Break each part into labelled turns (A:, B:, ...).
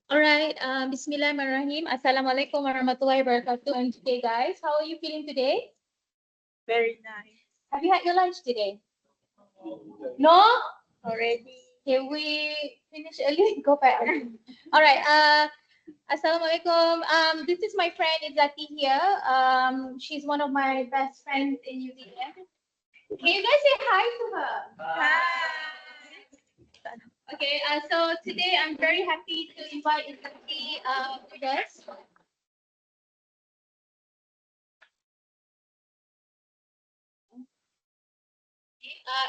A: All right. Bismillahirrahmanirrahim. Assalamualaikum warahmatullahi wabarakatuh. And today, guys, how are you feeling today?
B: Very nice.
A: Have you had your lunch today? No?
B: Already.
A: Okay, we finish early. Go back. All right. Assalamualaikum. This is my friend Izzati here. She's one of my best friends in New Zealand. Can you guys say hi to her?
B: Hi.
A: Okay. So today I'm very happy to invite Izzati with us.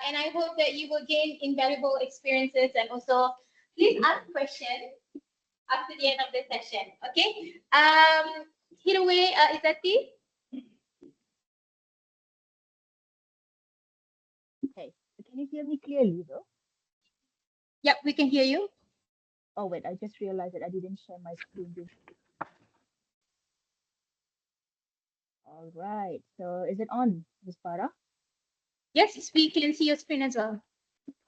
A: And I hope that you will gain invaluable experiences and also please ask questions after the end of the session. Okay. Hit away, Izzati.
C: Okay. Can you hear me clearly though?
A: Yep, we can hear you.
C: Oh wait, I just realized that I didn't share my screen. All right. So is it on, Ms. Farah?
A: Yes, we can see your screen as well.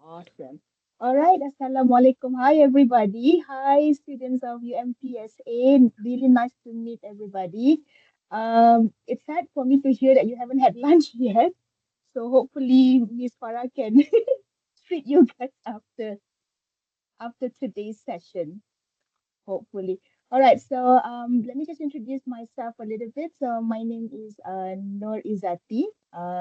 C: Awesome. All right. Assalamualaikum. Hi everybody. Hi students of UMPSA. Really nice to meet everybody. It's sad for me to hear that you haven't had lunch yet. So hopefully Ms. Farah can treat you guys after today's session. Hopefully. All right, so let me just introduce myself a little bit. So my name is Nur Izzati.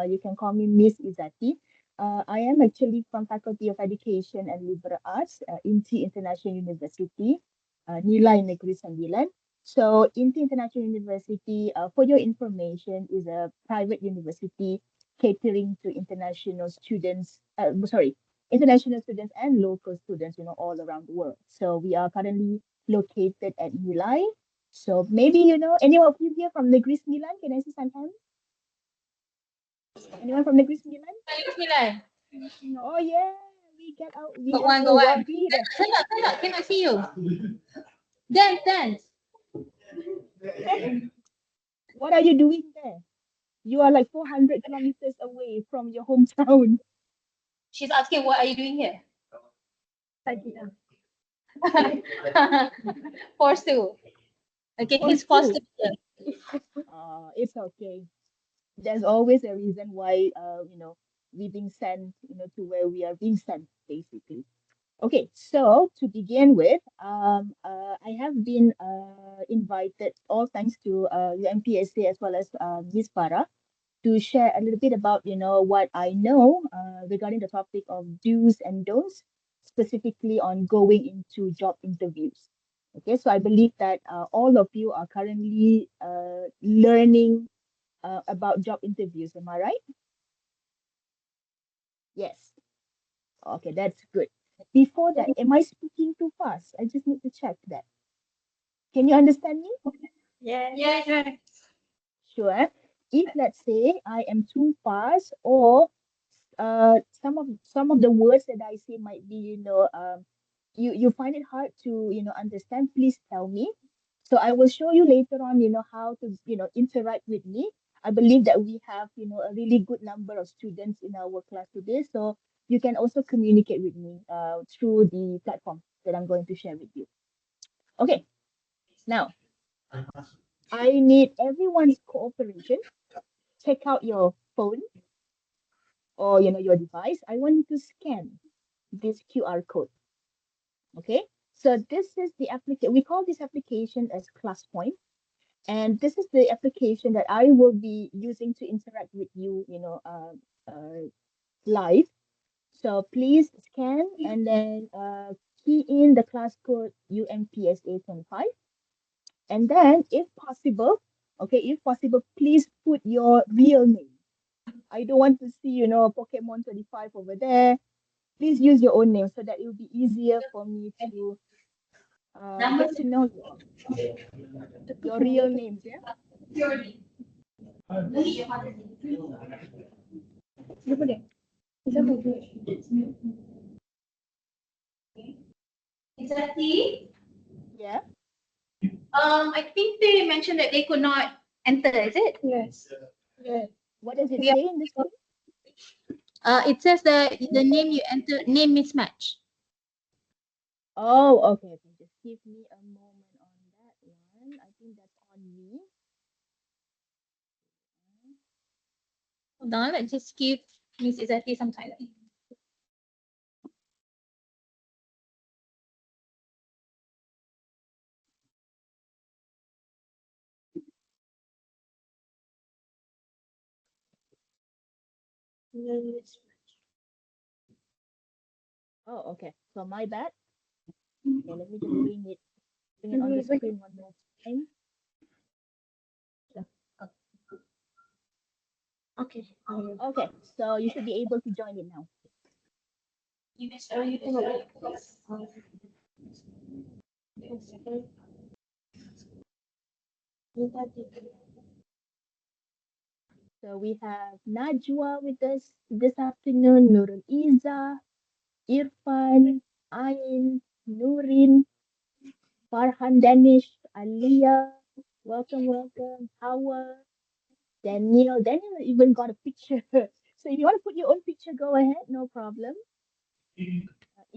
C: You can call me Miss Izzati. I am actually from Faculty of Education and Liberal Arts, INTI International University, Nilai Negeri Sembilan. So INTI International University, for your information, is a private university catering to international students. International students and local students, all around the world. So we are currently located at Nilai. So maybe any of you here from Negeri Sembilan? Can I see some hands? Anyone from Negeri Sembilan?
A: Bismillah.
C: Oh yeah, we get out. We
A: Got
C: are
A: one, got one.
C: worried.
A: Cannot see you. Dance, dance.
C: What are you doing there? You are like 400 kilometers away from your hometown.
A: She's asking, what are you doing here?
B: Sajidah.
A: Forced to. Okay, he's
C: Forced
A: forced to
C: to.
A: be here.
C: It's okay. There's always a reason why we being sent to where we are being sent basically. Okay, so to begin with, I have been invited, all thanks to UMPSA as well as Ms. Farah, to share a little bit about what I know regarding the topic of do's and don'ts, specifically on going into job interviews. Okay, so I believe that all of you are currently learning about job interviews. Am I right? Yes. Okay, that's good. Before that, am I speaking too fast? I just need to check that. Can you understand me?
B: Yes.
A: Yes.
C: Sure. If let's say I am too fast, or some of the words that I say might be, you find it hard to, understand, please tell me. So I will show you later on, how to, interact with me. I believe that we have, a really good number of students in our class today. So you can also communicate with me through the platform that I'm going to share with you. Okay, now I need everyone's cooperation. Check out your phone or your device. I want you to scan this QR code. Okay, so this is the application. We call this application as ClassPoint, and this is the application that I will be using to interact with you, live. So please scan and then key in the class code UMPSA 25, and then if possible, please put your real name. I don't want to see, Pokemon 25 over there. Please use your own name so that it will be easier for me to get to know your real names. Yeah.
B: Lupa deh. Bisa bagus.
A: Exactly.
C: Yeah.
A: I think they mentioned that they could not enter, is it?
B: Yes.
C: Yeah. What does it
A: We are,
C: say in the screen?
A: it says that the name you enter, name mismatch.
C: Oh, okay. Okay. give me a moment on that one. I think that's on me.
A: Hold on, let's just give Miss Izzati some time.
C: Oh, okay. So my bad. Okay, let me just bring it on the screen one more time.
B: Okay.
C: Okay, so you should be able to join it now.
B: You tengok. Ni tadi.
C: So we have Najwa with us this afternoon, Nur Izzah, Irfan, Ain, Nurin, Farhan Danish, Alia. Welcome, welcome. Hawa, Daniel. Daniel even got a picture. So if you want to put your own picture, go ahead, no problem.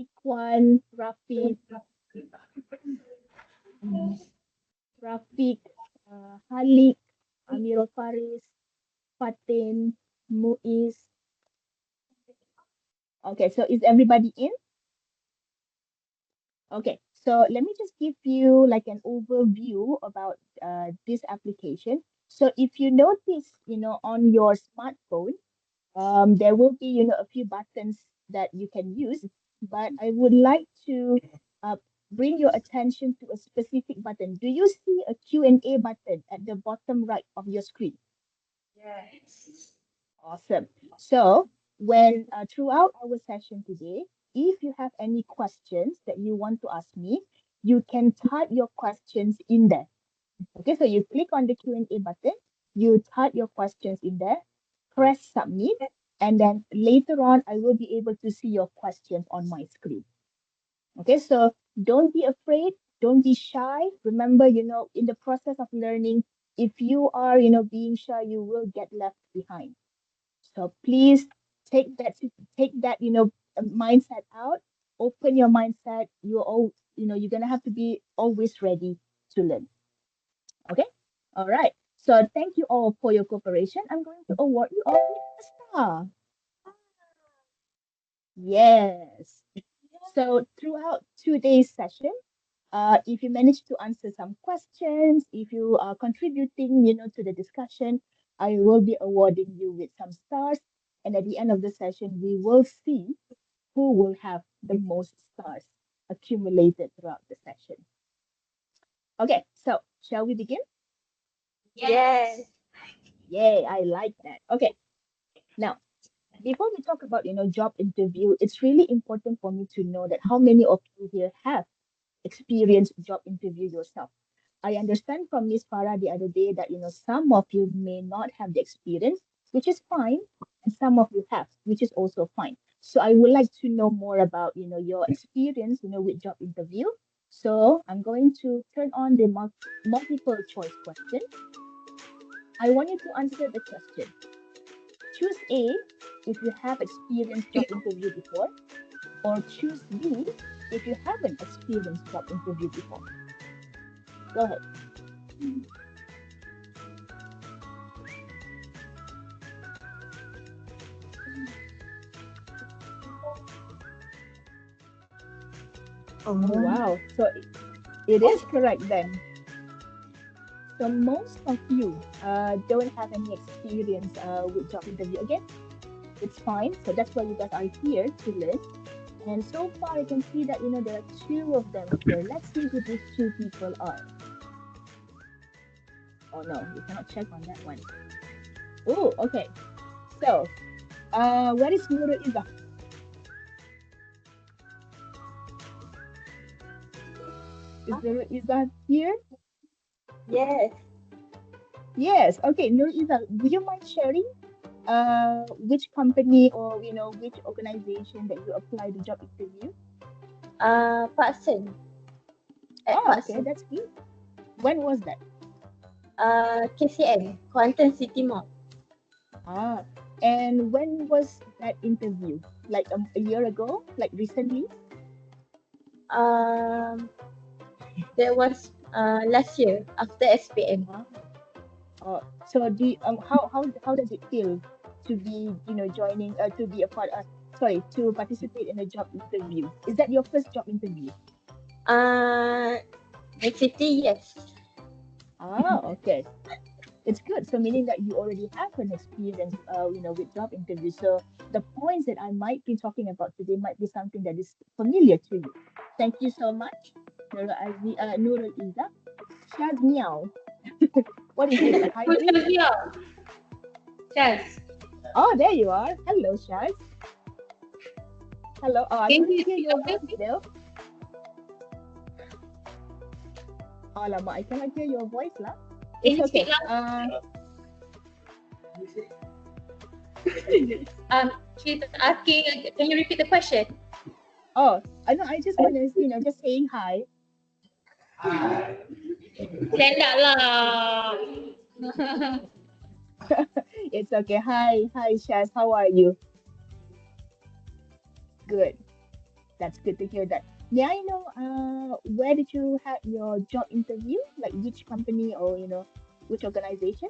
C: Ikwan, Rafiq, Halik, Amirul Faris, Fatin, Muiz. Okay, so is everybody in? Okay, so let me just give you like an overview about this application. So if you notice, on your smartphone, there will be, a few buttons that you can use, but I would like to uh, bring your attention to a specific button. Do you see a Q&A button at the bottom right of your screen?
B: Yes.
C: Awesome. So when throughout our session today, if you have any questions that you want to ask me, you can type your questions in there. Okay, so you click on the Q&A button, you type your questions in there, press submit, and then later on, I will be able to see your questions on my screen. Okay, so don't be afraid, don't be shy. Remember, in the process of learning, if you are, being shy, you will get left behind. So please take that take that mindset out. Open your mindset. You're all you're gonna have to be always ready to learn. Okay. All right. So thank you all for your cooperation. I'm going to award you all with a star. Yes. So throughout today's session, if you manage to answer some questions, if you are contributing, to the discussion, I will be awarding you with some stars. And at the end of the session, we will see who will have the most stars accumulated throughout the session. Okay, so shall we begin?
B: Yes.
C: Yay, I like that. Okay, now before we talk about job interview, it's really important for me to know that how many of you here have experienced job interview yourself. I understand from Miss Farah the other day that some of you may not have the experience, which is fine, and some of you have, which is also fine. So I would like to know more about your experience with job interview. So I'm going to turn on the multiple choice question. I want you to answer the question. Choose A if you have experienced job interview before, or choose B if you haven't experienced job interview before. Go ahead.
B: Oh,
C: Oh, wow. So it is correct then. So most of you don't have any experience with job interview. Again, it's fine. So that's why you guys are here to learn. And so far, I can see that there are two of them here. Let's see who these two people are. Oh no, we cannot check on that one. Oh, okay. So, where is Nur Izzah? Is Nur Izzah here?
B: yes.
C: Yes. Okay, Nur Izzah, would you mind sharing which company or which organization that you applied the job interview?
B: Paksen. At
C: Oh, okay,
B: Paksen.
C: that's good. When was that?
B: KCM. Kuantan City Mall.
C: Ah, and when was that interview? Like a year ago? Like recently?
B: Um, That was last year after SPM.
C: So how does it feel to be joining to be a part sorry, to participate in a job interview? Is that your first job interview?
B: The city, yes.
C: Okay. It's good. So meaning that you already have an experience, with job interviews. So the points that I might be talking about today might be something that is familiar to you. Thank you so much, Nurul Izzah. Shaz Meow. What is this? A
A: Who's
C: hybrid?
A: here? Chaz.
C: Oh, there you are. Hello, Shaz. Hello. Oh, I
A: Can
C: couldn't
A: you
C: hear
A: speak
C: your
A: louder,
C: voice
A: please?
C: though. Oh, lama, I cannot hear your voice, lah.
A: Can
C: It's
A: you speak
C: okay.
A: louder? She's asking, can you repeat the question?
C: Oh, I know. I just want to, just saying hi.
A: Stand up lah.
C: It's okay. Hi, Shaz. How are you? Good. That's good to hear that. May I know, where did you have your job interview? Like which company or, which organization?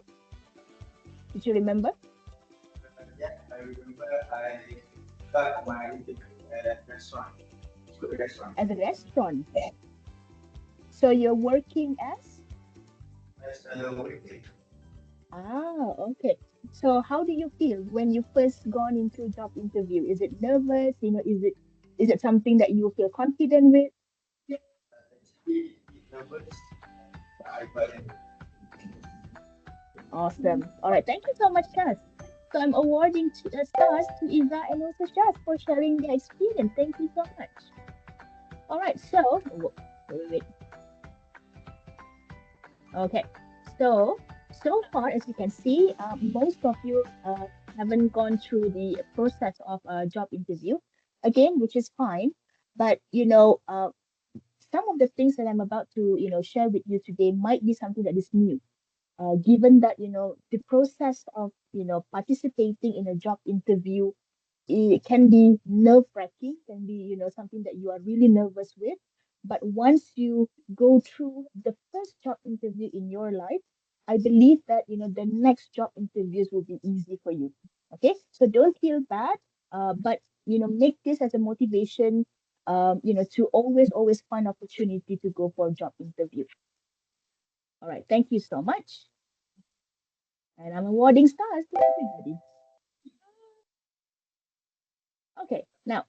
C: Did you remember?
D: Yeah, I remember I got my interview at a restaurant, good restaurant.
C: As a restaurant. So you're working as?
D: As a waiter.
C: Okay. So how do you feel when you first gone into job interview? Is it nervous? Is it something that you feel confident with?
D: Actually, it nervous. I got it.
C: Awesome. All right. Thank you so much, Shaz. So I'm awarding stars to Iza and also Shaz for sharing their experience. Thank you so much. All right. So, wait. Okay. So far, as you can see, most of you haven't gone through the process of a job interview again, which is fine. But some of the things that I'm about to share with you today might be something that is new. Given that the process of participating in a job interview, it can be nerve wracking, can be something that you are really nervous with, but once you go through the first job interview in your life, I believe that the next job interviews will be easy for you. Okay, so don't feel bad, but make this as a motivation, to always find opportunity to go for a job interview. All right, thank you so much. And I'm awarding stars to everybody. Okay, now,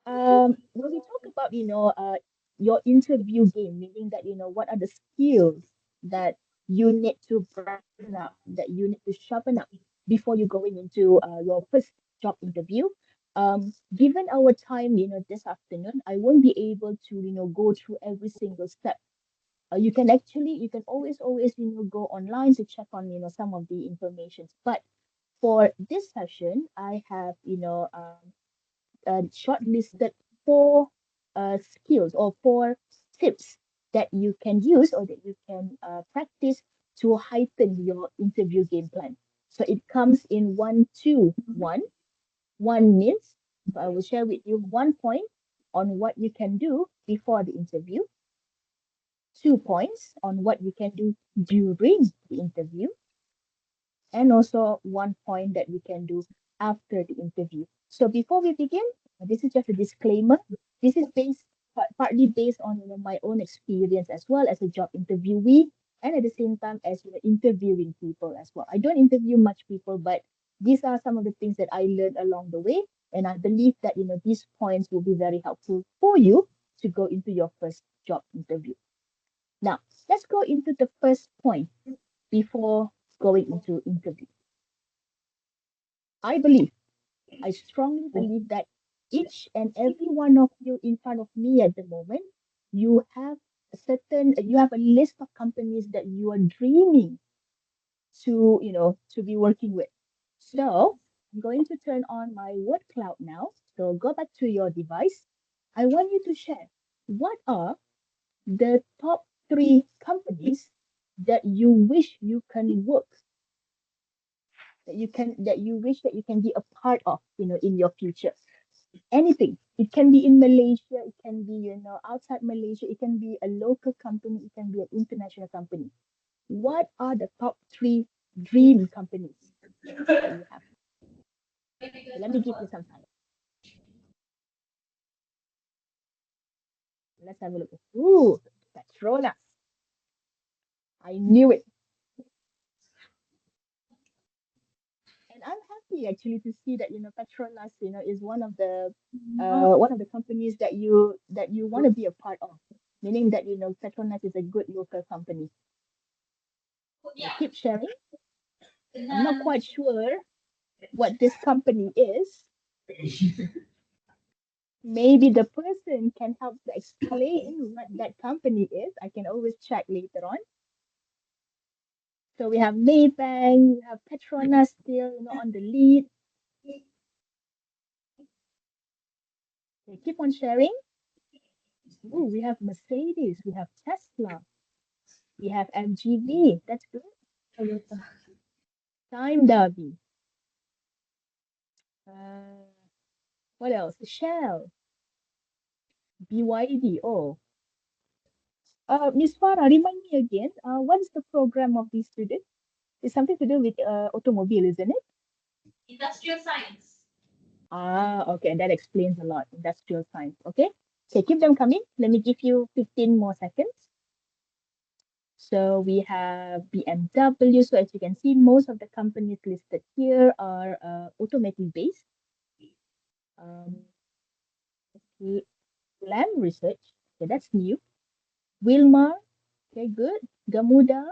C: when we talk about, your interview game, meaning that, what are the skills that you need to brighten up, that you need to sharpen up before you going into your first job interview. Given our time, this afternoon, I won't be able to, go through every single step. You can always, go online to check on, some of the information. But for this session, I have, shortlisted four skills or four tips that you can use or that you can practice to heighten your interview game plan. So it comes in 1, 2, 1. 1 means, so I will share with you 1 point on what you can do before the interview, 2 points on what you can do during the interview, and also 1 point that we can do after the interview. So before we begin, this is just a disclaimer. This is partly based on my own experience as well as a job interviewee, and at the same time as interviewing people as well. I don't interview much people, but these are some of the things that I learned along the way, and I believe that these points will be very helpful for you to go into your first job interview. Now, let's go into the first point before going into interview. I strongly believe that each and every one of you in front of me at the moment, you have a list of companies that you are dreaming to be working with. So I'm going to turn on my word cloud now. So go back to your device. I want you to share what are the top three companies that you wish you can work, that you wish that you can be a part of, in your future. anything. It can be in Malaysia, it can be, outside Malaysia, it can be a local company, it can be an international company. What are the top three dream companies that you have? So let me give you some time. Let's have a look. Ooh, Petronas. I knew it. And I'm happy actually to see that Petronas is one of the companies that you want to be a part of, meaning that Petronas is a good local company. Keep sharing. I'm not quite sure what this company is. Maybe the person can help to explain what that company is. I can always check later on. So we have Maybank, we have Petronas still on the lead. Okay, keep on sharing. Ooh, we have Mercedes, we have Tesla, we have MGV. That's good. Toyota. Time Derby. What else? Shell, BYD. Oh, Miss Farah, remind me again. What is the program of these students? It's something to do with automobile, isn't it?
A: Industrial science.
C: Ah, okay, that explains a lot. Industrial science. Okay, keep them coming. Let me give you 15 more seconds. So we have BMW. So as you can see, most of the companies listed here are automotive based. Lam Research, okay, that's new. Wilmar, okay, good. Gamuda.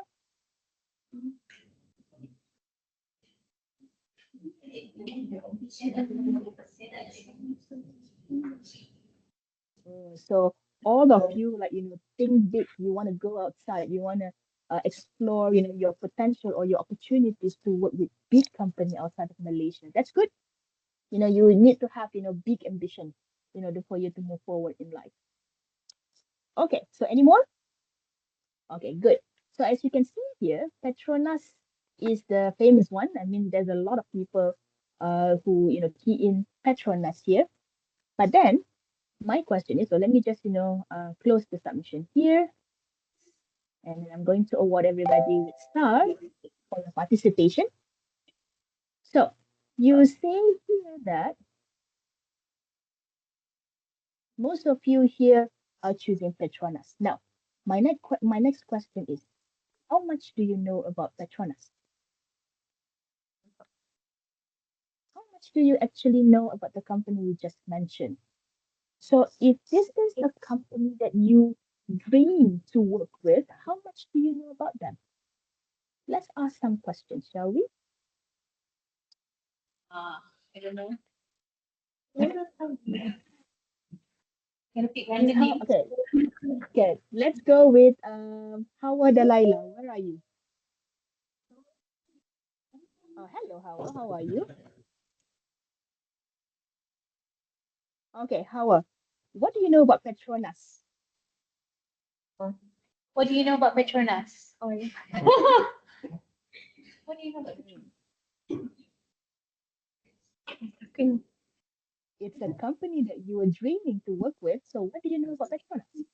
C: So all of you, like, think big. You want to go outside. You want to explore, your potential or your opportunities to work with big company outside of Malaysia. That's good. You need to have, big ambition, for you to move forward in life. Okay, so any more? Okay, good. So as you can see here, Petronas is the famous one. I mean, there's a lot of people who, key in Petronas here. But then my question is, so let me just, close the submission here. And I'm going to award everybody with star for your participation. So you say here that most of you here are choosing Petronas. Now, my next question is, how much do you know about Petronas? How much do you actually know about the company we just mentioned? So if this is a company that you dream to work with, how much do you know about them? Let's ask some questions, shall we?
A: I don't know.
C: Can okay. Okay, let's go with Hawa Delilah. Where are you? Oh, hello, Hawa. How are you? Okay, Hawa. What do you know about Petronas?
A: What do you know about Petronas? What do you know about
C: It's a company that you are dreaming to work with. So what do you know about Petronas?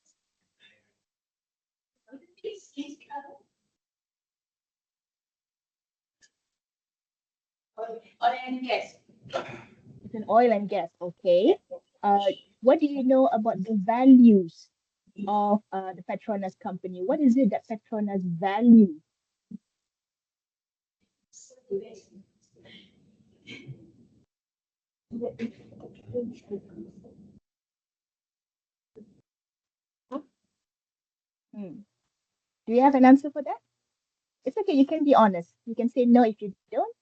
A: Oil and gas.
C: It's an oil and gas. Okay. What do you know about the values of the Petronas company? What is it that Petronas value? Hmm. Do you have an answer for that? It's okay. You can be honest. You can say no if you don't,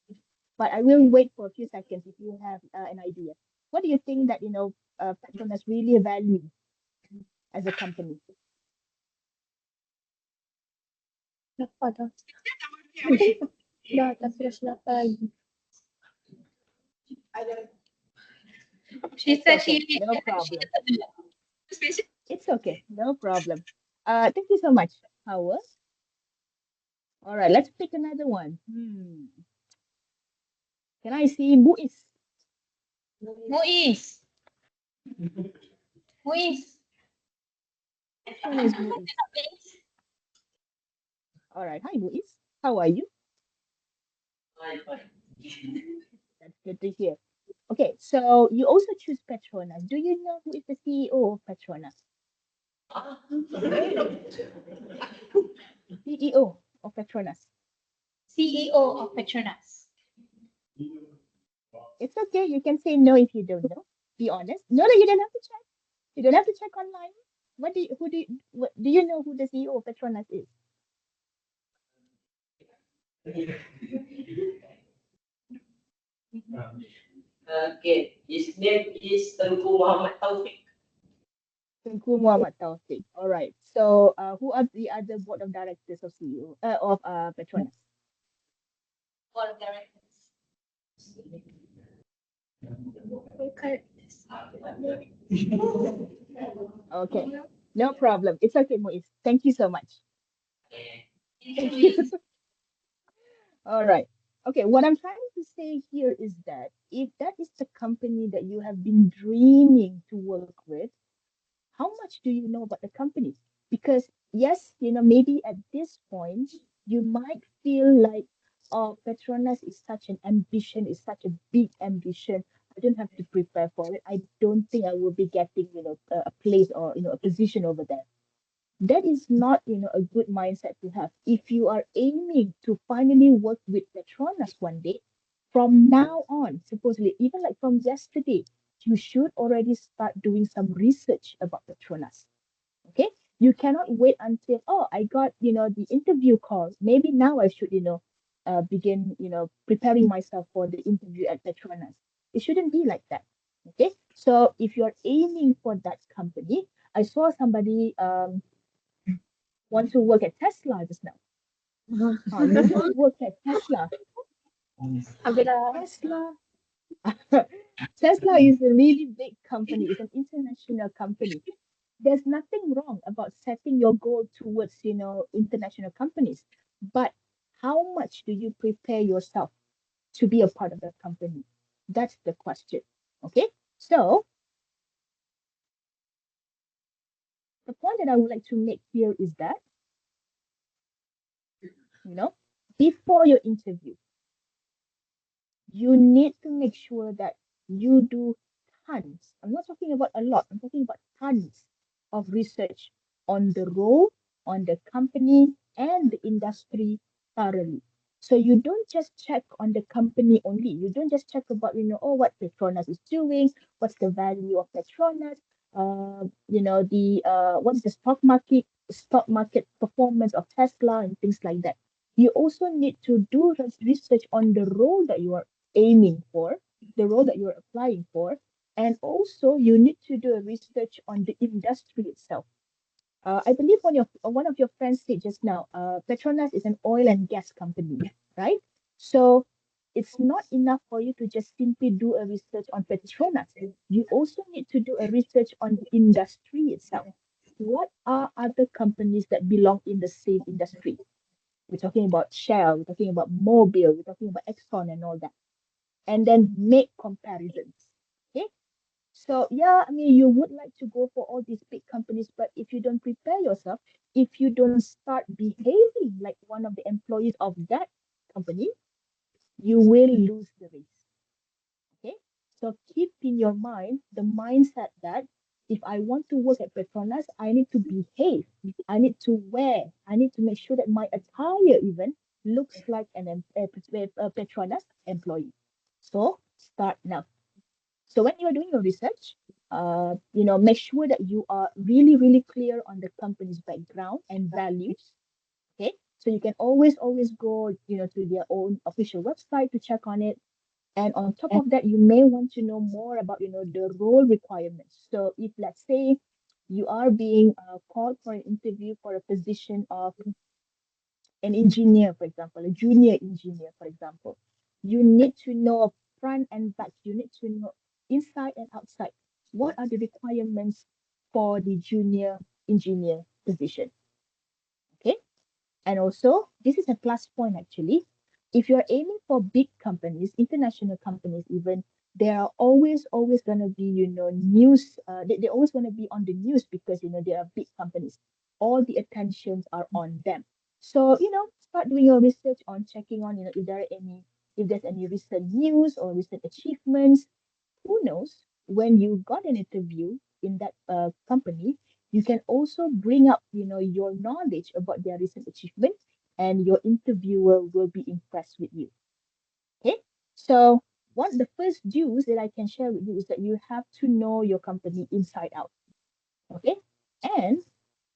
C: but I will wait for a few seconds if you have an idea. What do you think that Petronas really value as a company?
B: Kenapa dah? Dah, tapi dah kenapa lagi?
A: She said she
C: Okay, no problem. It's okay, no problem. Thank you so much, Howard. All right, let's pick another one. Can I see Muiz?
A: Muiz. Muiz.
C: Which one is Muiz? All right. Hi, Muiz. How are you? That's good to hear. Okay, so you also choose Petronas. Do you know who is the CEO of Petronas? CEO of Petronas.
A: CEO of Petronas.
C: It's okay. You can say no if you don't know. Be honest. No, no, you don't have to check. You don't have to check online. Do you know who the CEO of Petronas is?
E: Okay, his name is Tengku Muhammad Taufik.
C: Tengku Muhammad Taufik. All right. So, who are the other board of directors of CEO of Petronas?
A: Board of Directors.
C: Okay. No problem. It's okay, Moise. Thank you so much. Thank you. All right. Okay, what I'm trying to say here is that if that is the company that you have been dreaming to work with, how much do you know about the company? Because yes, maybe at this point you might feel like, oh, Petronas is such an ambition, is such a big ambition. I don't have to prepare for it. I don't think I will be getting, a place or a position over there. That is not a good mindset to have. If you are aiming to finally work with Petronas one day, from now on, supposedly even like from yesterday, you should already start doing some research about Petronas. Okay, you cannot wait until, oh, I got the interview call, maybe now I should begin preparing myself for the interview at Petronas. It shouldn't be like that. Okay, so if you're aiming for that company, I saw somebody want to work at Tesla just now. You want to work at Tesla.
B: Alhamdulillah.
C: Tesla. Tesla is a really big company. It's an international company. There's nothing wrong about setting your goal towards, international companies. But how much do you prepare yourself to be a part of that company? That's the question. Okay. So the point that I would like to make here is that, you know, before your interview, you need to make sure that you do tons. I'm not talking about a lot, I'm talking about tons of research on the role, on the company, and the industry thoroughly. So you don't just check on the company only. You don't just check about, oh, what Petronas is doing, what's the value of Petronas, the what's the stock market performance of Tesla and things like that. You also need to do research on the role that you are aiming for, the role that you're applying for, and also you need to do a research on the industry itself. I believe one of your friends said just now, Petronas is an oil and gas company, right? So it's not enough for you to just simply do a research on Petronas. You also need to do a research on the industry itself. What are other companies that belong in the same industry? We're talking about Shell, we're talking about Mobil, we're talking about Exxon and all that, and then make comparisons. Okay. So yeah, I mean, you would like to go for all these big companies, but if you don't prepare yourself, if you don't start behaving like one of the employees of that company, you will lose the race. Okay. So keep in your mind the mindset that if I want to work at Petronas, I need to behave. I need to wear. I need to make sure that my attire even looks like a Petronas employee. So start now. So when you're doing your research, make sure that you are really, really clear on the company's background and values. Okay. So you can always go, to their own official website to check on it. And on top of that, you may want to know more about, the role requirements. So if let's say you are being called for an interview for a position of an engineer, for example, a junior engineer, for example, you need to know front and back. You need to know inside and outside. What are the requirements for the junior engineer position? Okay. And also, this is a plus point actually. If you're aiming for big companies, international companies even, They are always going to be, news. They're always going to be on the news because, they are big companies. All the attentions are on them. So, start doing your research on checking on, if there's any recent news or recent achievements. Who knows, when you got an interview in that company, you can also bring up, your knowledge about their recent achievements, and your interviewer will be impressed with you. Okay, so one the first dues that I can share with you is that you have to know your company inside out. Okay, and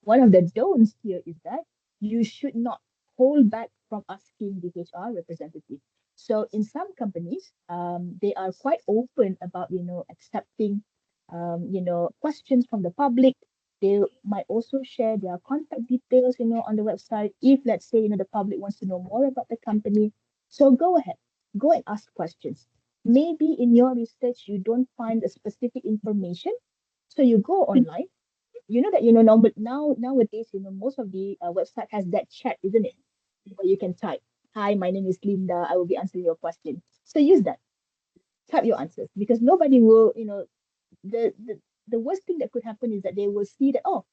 C: one of the don'ts here is that you should not hold back from asking the HR representative. So in some companies, they are quite open about, accepting, questions from the public. They might also share their contact details, on the website. If, let's say, the public wants to know more about the company, so go ahead, go and ask questions. Maybe in your research you don't find the specific information, so you go online. You know that nowadays, most of the website has that chat, isn't it? Where you can type, "Hi, my name is Linda. I will be answering your question." So use that. Type your answers, because nobody will, the worst thing that could happen is that they will see that, oh,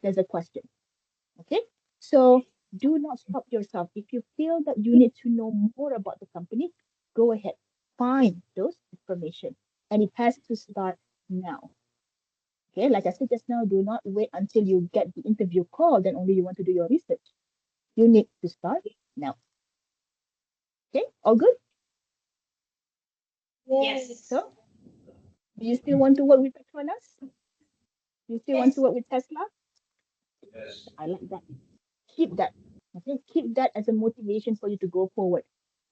C: there's a question. Okay, so do not stop yourself. If you feel that you need to know more about the company, go ahead, find those information, and it has to start now. Okay, like I said just now, do not wait until you get the interview call, then only you want to do your research. You need to start now. Okay, all good?
E: Yes.
C: So, do you still want to work with Petronas? Do you still want to work with Tesla?
D: Yes.
C: I like that. Keep that. Okay, keep that as a motivation for you to go forward.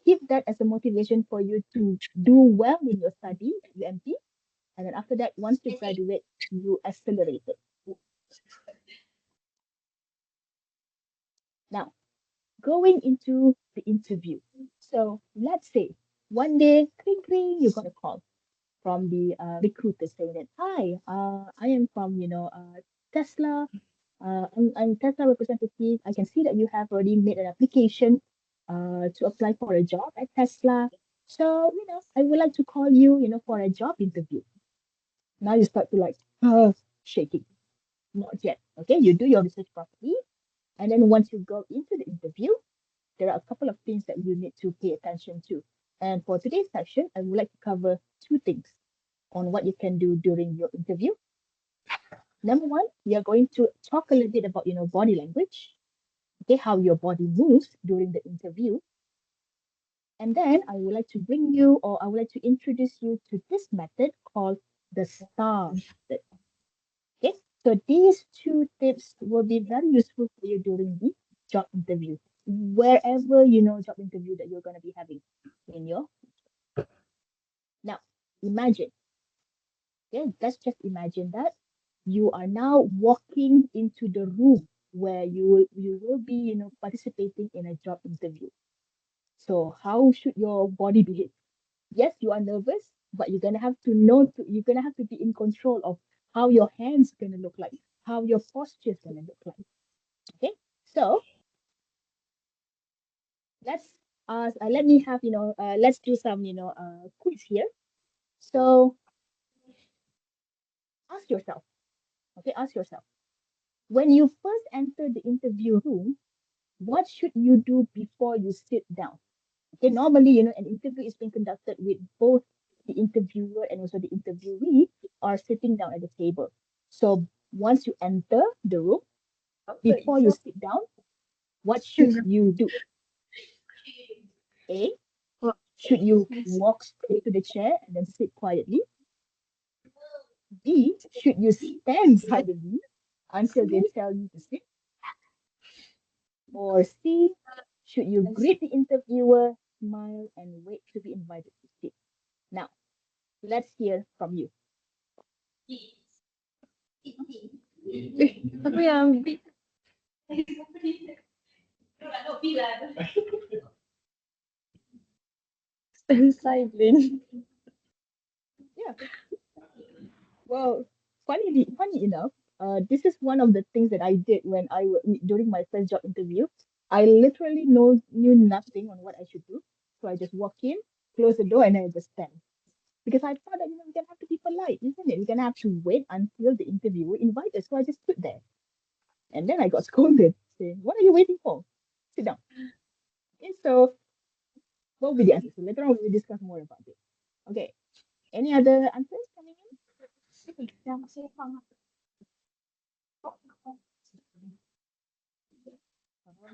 C: Keep that as a motivation for you to do well in your study at UMP. And then after that, once you graduate, you accelerate it. Now, going into the interview. So let's say one day, cling cling, you got a call from the recruiter saying that, "Hi, I am from, Tesla. I'm Tesla representative. I can see that you have already made an application to apply for a job at Tesla. So, I would like to call you, for a job interview." Now you start to like, shaking. Not yet. Okay, you do your research properly. And then once you go into the interview, there are a couple of things that you need to pay attention to. And for today's session, I would like to cover two things on what you can do during your interview. Number one, we are going to talk a little bit about, body language, okay, how your body moves during the interview. And then I would like to bring you, or I would like to introduce you to this method called the STAR method. Okay, so these two tips will be very useful for you during the job interview, wherever, job interview that you're going to be having in your. Now, imagine, okay, let's just imagine that you are now walking into the room where you will be, participating in a job interview. So how should your body behave? Yes, you are nervous, but you're gonna have to be in control of how your hands gonna look like, how your posture is gonna look like. Okay, so let's let me have let's do some quiz here. So ask yourself, okay, ask yourself, when you first enter the interview room, what should you do before you sit down? Okay, normally, an interview is being conducted with both the interviewer and also the interviewee are sitting down at the table. So once you enter the room, before you sit down, what should you do? A, should you walk straight to the chair and then sit quietly? B, should you stand silently until they tell you to sit? Or C, should you greet the interviewer, smile, and wait to be invited to speak? Now, let's hear from you.
B: Aku yang big stand silent.
C: Yeah. Well, funny enough, this is one of the things that I did during my first job interview. I literally knew nothing on what I should do, so I just walk in, close the door, and I just stand. Because I thought that, we're going to have to be polite, isn't it? We're going to have to wait until the interviewer invites us. So I just stood there. And then I got scolded, saying, what are you waiting for? Sit down. Okay, so what will be the answer? So later on, we will discuss more about it. Okay. Any other answers coming in?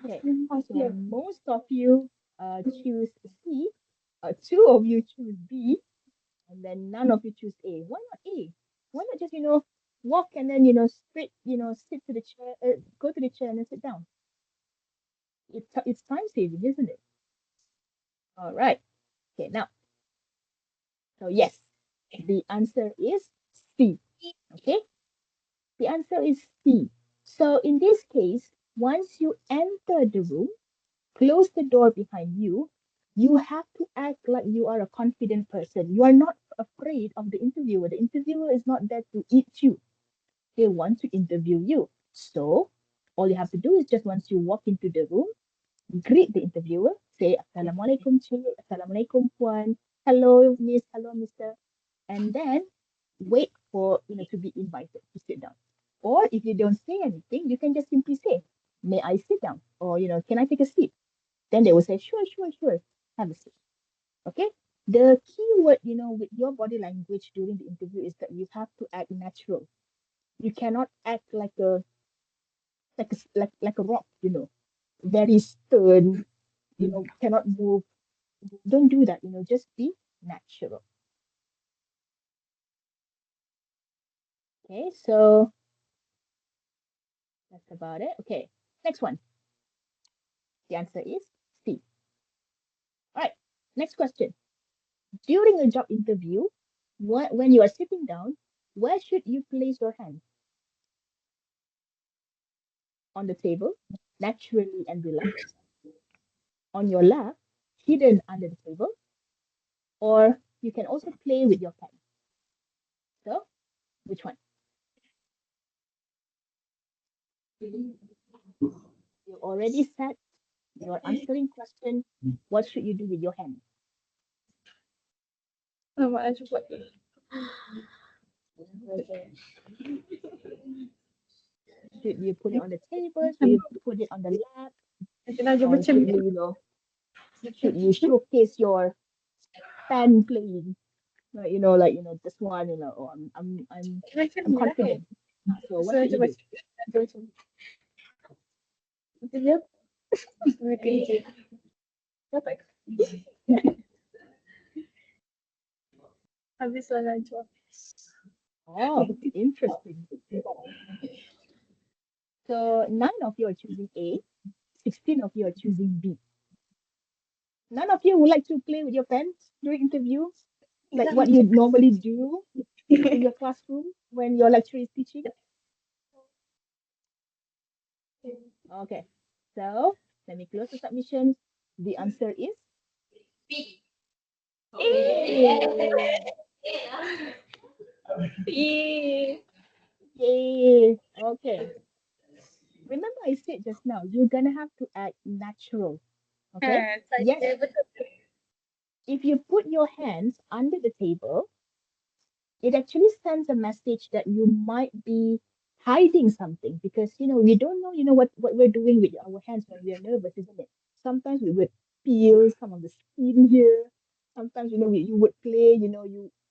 C: Okay. So most of you choose C. Two of you choose B. And then none of you choose A. Why not A? Why not just, walk and then, straight, sit to the chair, go to the chair and then sit down? It's time saving, isn't it? All right. Okay, now. So yes, the answer is C. Okay, the answer is C. So in this case, once you enter the room, close the door behind you, you have to act like you are a confident person. You are not afraid of the interviewer. The interviewer is not there to eat you. They want to interview you. So all you have to do is just once you walk into the room, greet the interviewer, say Assalamualaikum Cik, Assalamualaikum Puan, hello Miss, hello Mr. And then wait for to be invited to sit down. Or if you don't say anything, you can just simply say, may I sit down? Or can I take a seat? Then they will say, sure, sure, sure, have a seat. Okay. The key word, with your body language during the interview is that you have to act natural. You cannot act like a rock, very stern, cannot move. Don't do that, just be natural. Okay, so that's about it. Okay, next one. The answer is C. All right, next question. During a job interview, when you are sitting down, where should you place your hand? On the table, naturally and relaxed. On your lap, hidden under the table. Or you can also play with your pen. So, which one? You already said you're answering question. What should you do with your hand? Should you put it on the table? Should you put it on the lap? Or should you showcase your pen playing? This one, oh, I'm confident. So what should you do? Oh, interesting. So 9 of you are choosing A, 16 of you are choosing B. None of you would like to play with your pens during interviews, like what you normally do in your classroom when your lecturer is teaching? Okay, so let me close the submissions. The answer is
E: B.
C: Yay. Okay. Remember I said just now, you're gonna have to act natural. Okay? Yes. If you put your hands under the table, it actually sends a message that you might be hiding something because we don't know what we're doing with our hands when we are nervous, isn't it? Sometimes we would peel some of the skin here. Sometimes you would play,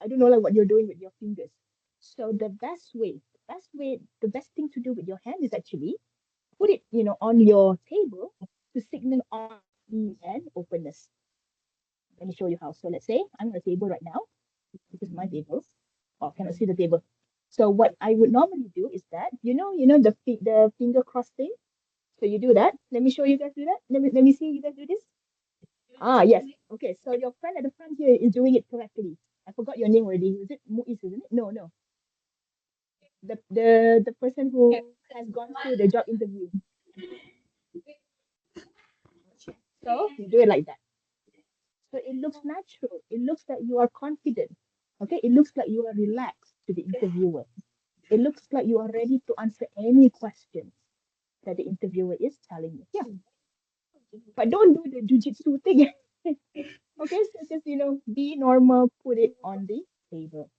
C: I don't know like what you're doing with your fingers. So the best thing to do with your hand is actually put it on your table to signal honesty and openness. Let me show you how. So let's say I'm on a table right now. This is my table. Oh, cannot see the table. So what I would normally do is that the finger cross thing. So you do that. Let me show you guys do that. Let me see you guys do this. Ah, yes. Okay. So your friend at the front here is doing it correctly. I forgot your name already. Is it Muiz, isn't it? No, no. The person who has gone through the job interview. So you do it like that. So it looks natural. It looks like you are confident. Okay. It looks like you are relaxed to the interviewer. It looks like you are ready to answer any questions that the interviewer is telling you. Yeah. But don't do the jujitsu thing. Okay, so just be normal, put it on the table.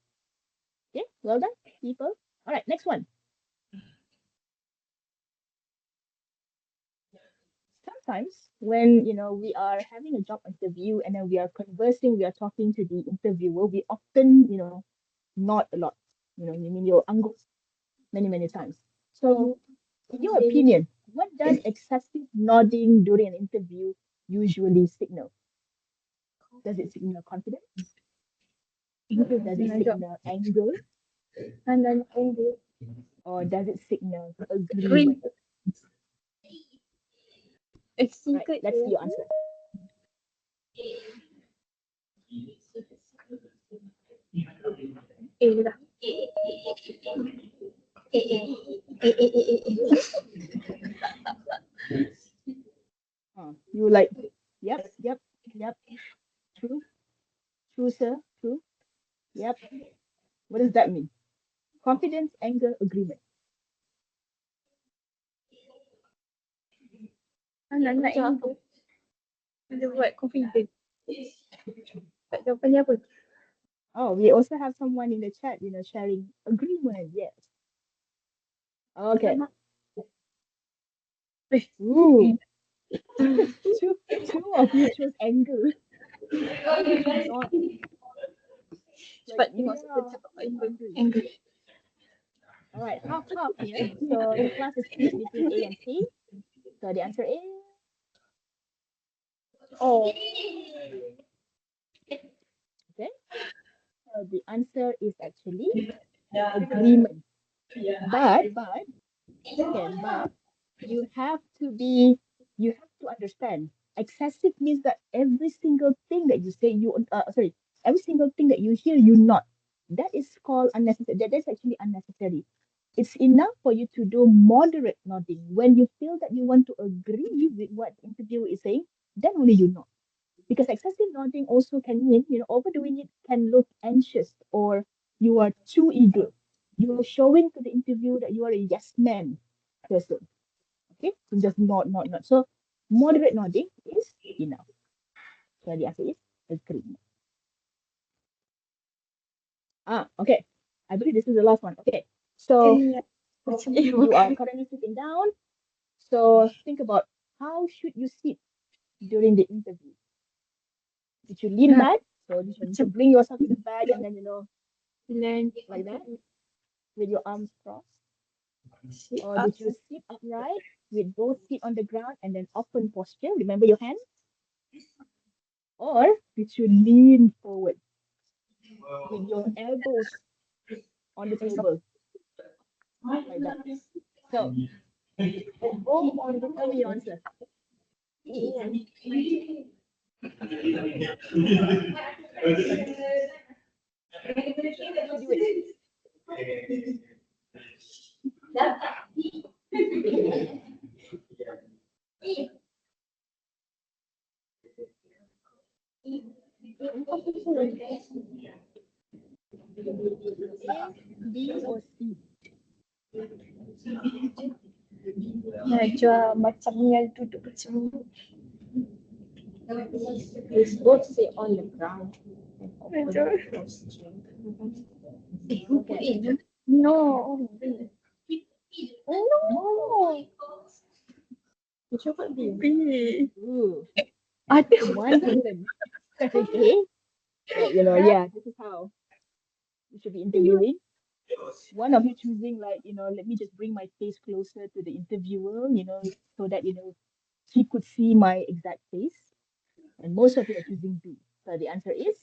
C: Okay, well done, people. All right, next one. Sometimes when we are having a job interview and then we are conversing, we are talking to the interviewer, we often nod a lot. You mean your angguk many times. So, in your opinion, what does excessive nodding during an interview usually signal? Does it signal confidence? Does it signal anger?
B: And then angry.
C: Or does it signal agreement?
B: It's
C: Right,
B: secret.
C: let's see your answer.
B: Lah.
C: You like, yep, true, sir, true, yep. What does that mean? Confidence, anger, agreement.
B: Anak-anak angry. Dia buat confident. Tak jawapan dia apa?
C: Oh, we also have someone in the chat, sharing agreement. Yes. Okay. Ooh. two of you chose anger. Not.
B: Cepat
C: Like,
B: tengok
C: yeah,
B: siapa cakap
C: angry.
B: angry.
C: All right, half here. So the class is split between A and C. So the answer is
B: Oh.
C: okay. So the answer is actually agreement. But you have to understand. Excessive means that every single thing that you say, every single thing that you hear, you not. That is called unnecessary. That's actually unnecessary. It's enough for you to do moderate nodding. When you feel that you want to agree with what the interviewer is saying, then only you nod. Because excessive nodding also can mean, overdoing it can look anxious or you are too eager. You are showing to the interview that you are a yes man person. Okay, so just nod. So moderate nodding is enough. So the answer is agreement. Okay. I believe this is the last one. Okay. So you are currently sitting down. So think about how should you sit during the interview. Did you lean back? So you should bring yourself to the back and then
B: Learn
C: like that with your arms crossed. Or did you sit upright with both feet on the ground and then open posture? Remember your hands? Or did you lean forward with your elbows on the table like that? So, tell me your answer. Do it. A, B, or C?
B: Najwa macam yang duduk macam Please both sit on the ground. Najwa. No. No. Which one be? B.
C: Ooh,
B: Ada
C: one person. Okay. But, yeah, this is how you should be interviewing. One of you choosing like, let me just bring my face closer to the interviewer, so that, he could see my exact face. And most of you are choosing B. So the answer is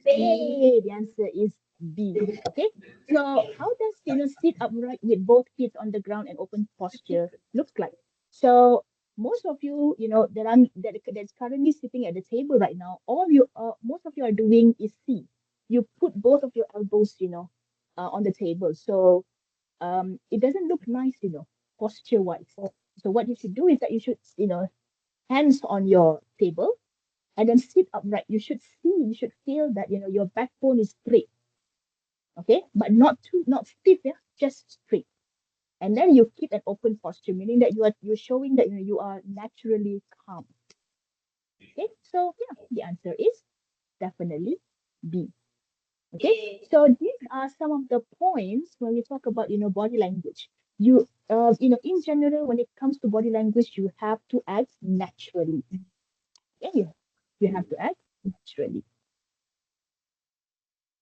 C: B. The answer is B. Okay. So how does, sit upright with both feet on the ground and open posture looks like? So most of you, that's currently sitting at the table right now, most of you are doing is C. You put both of your elbows, on the table. So it doesn't look nice, posture wise. So what you should do is that you should, hands on your table and then sit upright. You should feel that, your backbone is straight. Okay, but not stiff, yeah, just straight. And then you keep an open posture, meaning that you're showing that you are naturally calm. Okay, so yeah, the answer is definitely B. Okay, so these are some of the points when we talk about, body language. In general, when it comes to body language, you have to act naturally. Yeah, you have to act naturally.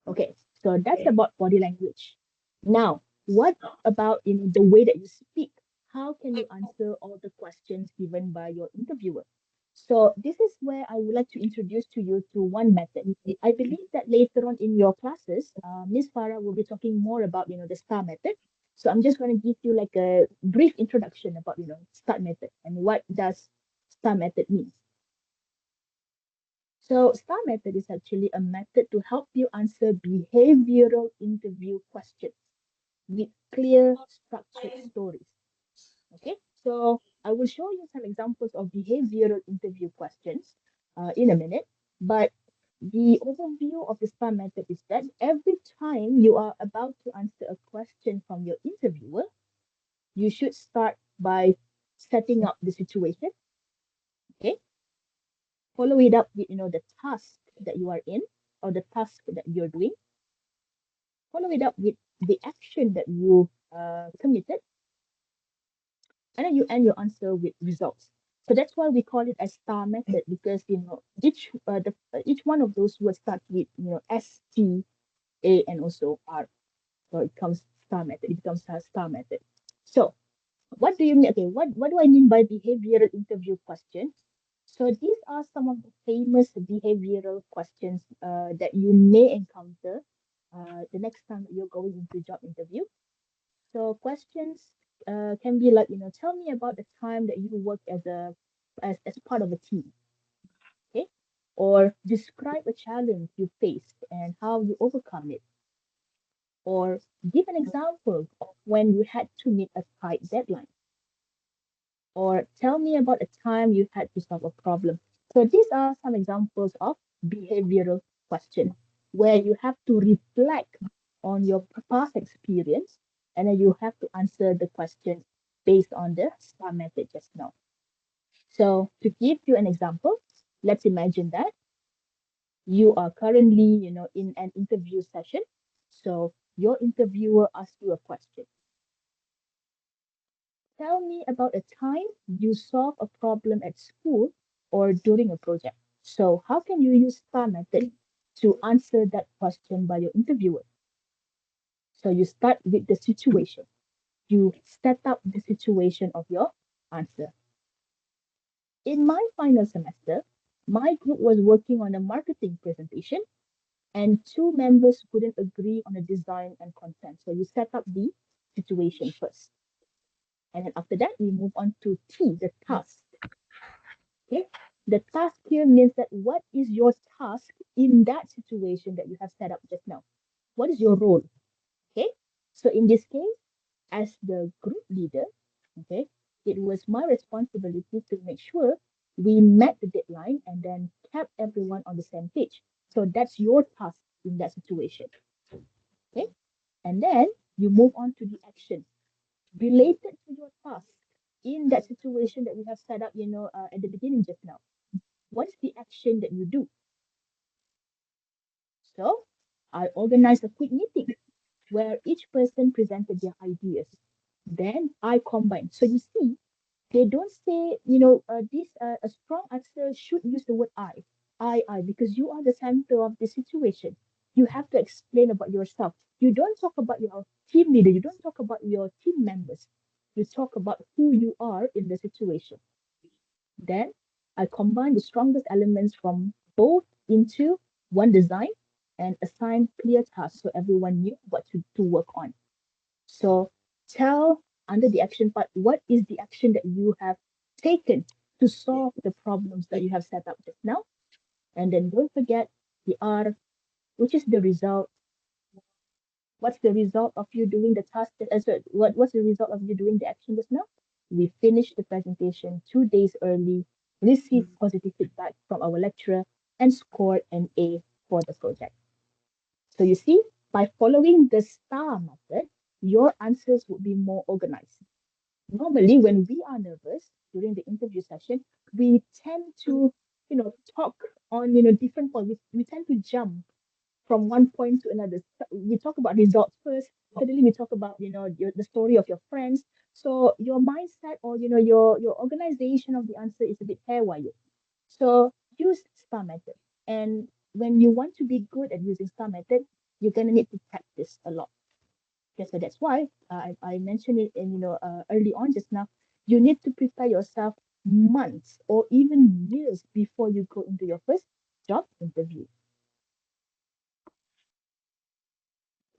C: Okay, so that's about body language. Now, what about, the way that you speak? How can you answer all the questions given by your interviewer? So this is where I would like to introduce to you to one method. I believe that later on in your classes, Miss Farah will be talking more about, the STAR method. So I'm just going to give you like a brief introduction about, STAR method and what does STAR method mean. So STAR method is actually a method to help you answer behavioral interview questions with clear, structured stories. Okay, so I will show you some examples of behavioral interview questions in a minute. But the overview of the STAR method is that every time you are about to answer a question from your interviewer, you should start by setting up the situation. Okay, follow it up with the task that you are in or the task that you're doing. Follow it up with the action that you committed, and then you end your answer with results. So that's why we call it a STAR method, because each one of those words start with S, T, A, and also R. So it becomes STAR method. It becomes a STAR method. So what do you mean? Okay, what do I mean by behavioral interview questions? So these are some of the famous behavioral questions that you may encounter the next time you're going into job interview. So questions can be like, tell me about the time that you worked as part of a team, okay? Or describe a challenge you faced and how you overcome it. Or give an example of when you had to meet a tight deadline. Or tell me about a time you had to solve a problem. So these are some examples of behavioral questions where you have to reflect on your past experience, and then you have to answer the question based on the STAR method just now. So to give you an example, let's imagine that you are currently, in an interview session. So your interviewer asks you a question. Tell me about a time you solve a problem at school or during a project. So how can you use STAR method to answer that question by your interviewer? So you start with the situation. You set up the situation of your answer. In my final semester, my group was working on a marketing presentation and two members couldn't agree on the design and content. So you set up the situation first. And then after that, we move on to T, the task. Okay. The task here means that what is your task in that situation that you have set up just now? What is your role? Okay. So in this case, as the group leader, okay, it was my responsibility to make sure we met the deadline and then kept everyone on the same page. So that's your task in that situation. Okay. And then you move on to the action related to your task in that situation that we have set up, at the beginning just now. What's the action that you do? So I organized a quick meeting where each person presented their ideas. Then I combined. So you see, they don't say, a strong answer should use the word I, because you are the center of the situation. You have to explain about yourself. You don't talk about your team leader. You don't talk about your team members. You talk about who you are in the situation. Then I combine the strongest elements from both into one design and assign clear tasks so everyone knew what to work on. So tell under the action part, what is the action that you have taken to solve the problems that you have set up just now? And then don't forget the R, which is the result. What's the result of you doing the task? What's the result of you doing the action just now? We finished the presentation 2 days early, received positive feedback from our lecturer, and scored an A for the project. So you see, by following the STAR method, your answers would be more organized. Normally, when we are nervous during the interview session, we tend to, talk on, different points. We tend to jump from one point to another. We talk about results first. Suddenly we talk about, the story of your friends. So your mindset or, your organization of the answer is a bit haywire. So use STAR method. And when you want to be good at using STAR method, you're gonna need to practice a lot. Okay, so that's why I mentioned it in, early on just now. You need to prepare yourself months or even years before you go into your first job interview.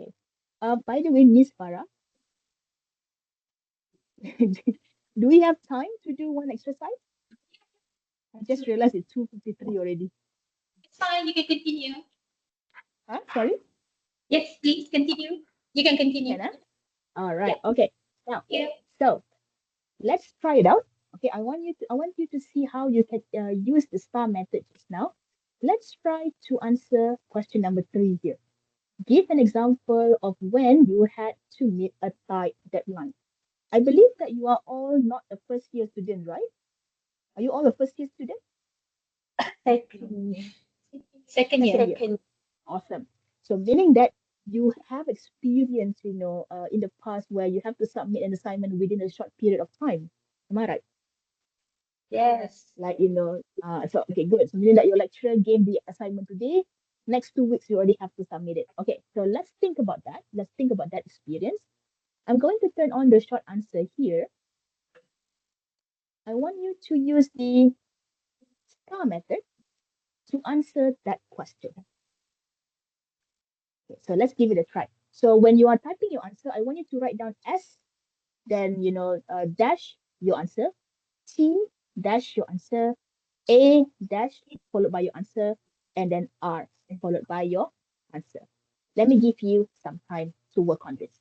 C: Okay. By the way, Miss Farah, do we have time to do one exercise? I just realized it's 2:53 already.
A: It's fine. You can continue.
C: Huh? Sorry?
A: Yes, please continue. You can continue.
C: Can I? All right. Okay. Now,
A: Yeah.
C: so let's try it out. Okay, I want you to see how you can use the STAR method just now. Let's try to answer question number 3 here. Give an example of when you had to meet a tight deadline. I believe that you are all not a first year student, right? Are you all a first year student?
B: Second.
A: Second year.
C: Second year. Awesome. So meaning that you have experience, in the past where you have to submit an assignment within a short period of time. Am I right?
B: Yes.
C: Like, so okay, good. So meaning that your lecturer gave the assignment today, next 2 weeks you already have to submit it. Okay, so let's think about that. Let's think about that experience. I'm going to turn on the short answer here. I want you to use the STAR method to answer that question. Okay, so let's give it a try. So when you are typing your answer, I want you to write down S, then dash your answer, T dash your answer, A dash followed by your answer, and then R followed by your answer. Let me give you some time to work on this.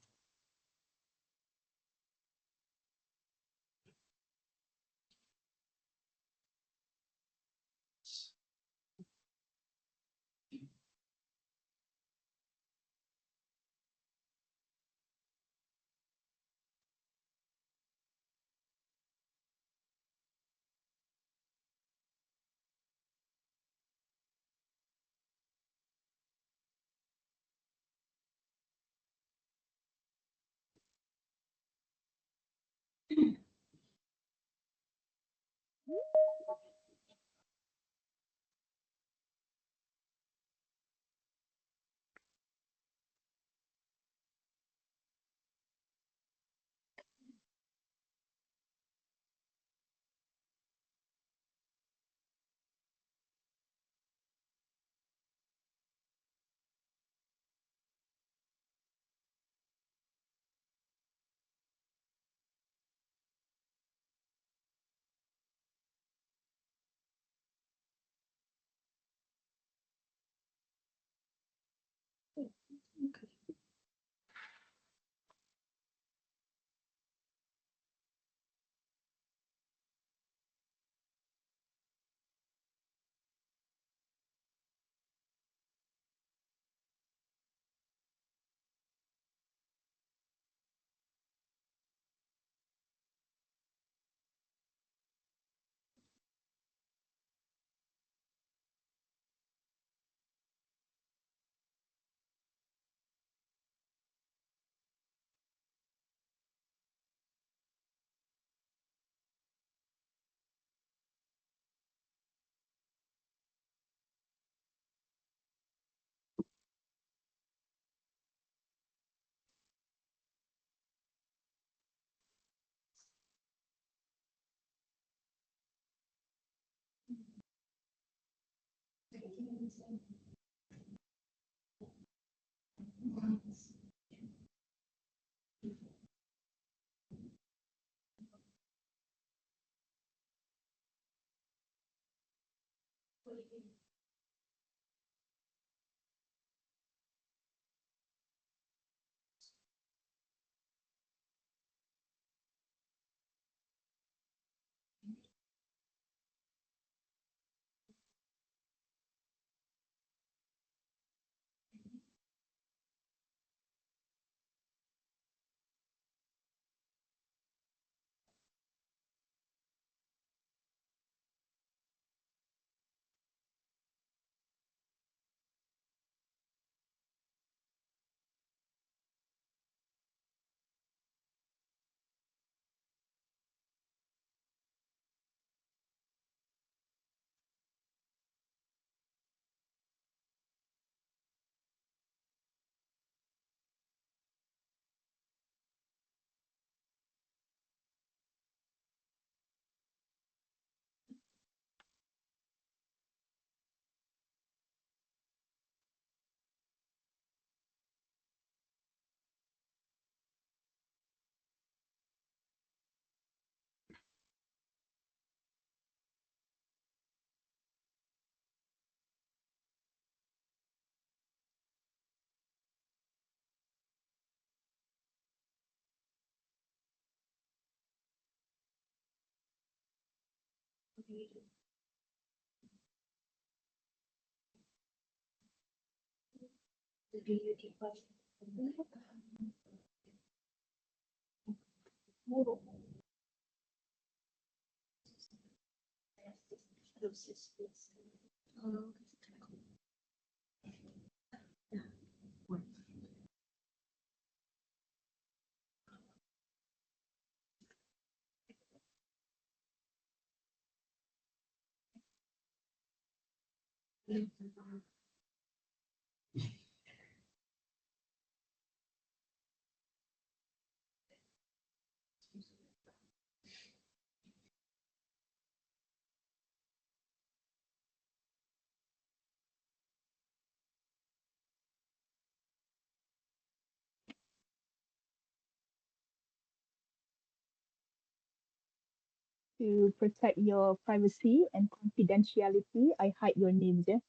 C: To protect your privacy and confidentiality, I hide your names, yeah.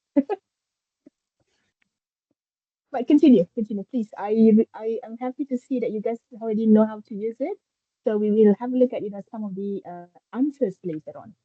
C: But continue, please. I am happy to see that you guys already know how to use it. So we will have a look at some of the answers later on.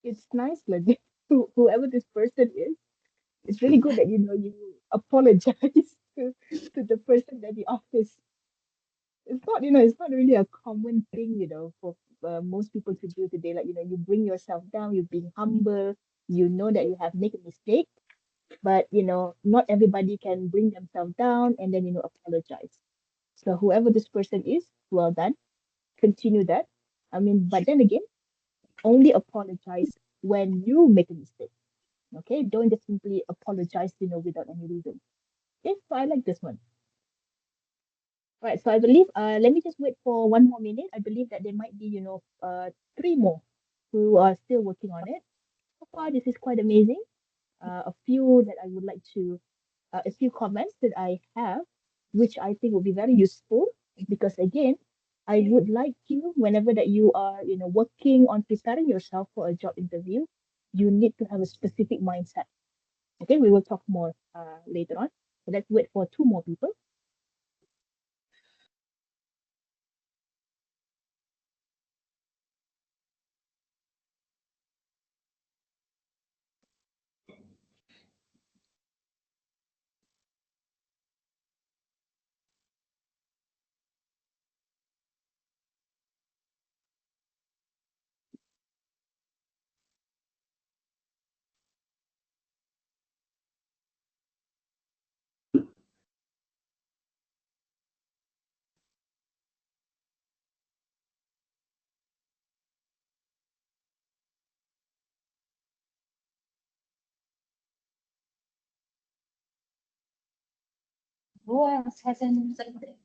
C: It's nice, like whoever this person is, it's really good that you apologize to the person at the office. It's not really a common thing, for most people to do today. Like, you bring yourself down, you're being humble, you know that you have made a mistake, but not everybody can bring themselves down and then apologize. So whoever this person is, well done, continue that. I mean, but then again, only apologize when you make a mistake. Okay, don't just simply apologize, without any reason. Okay, so I like this one. Right, so I believe, let me just wait for 1 more minute. I believe that there might be, three more who are still working on it. So far, this is quite amazing. A few that I would like to, a few comments that I have, which I think will be very useful because again, I would like you, whenever that you are, working on preparing yourself for a job interview, you need to have a specific mindset. Okay, we will talk more later on. So let's wait for two more people.
A: Who else hasn't said it?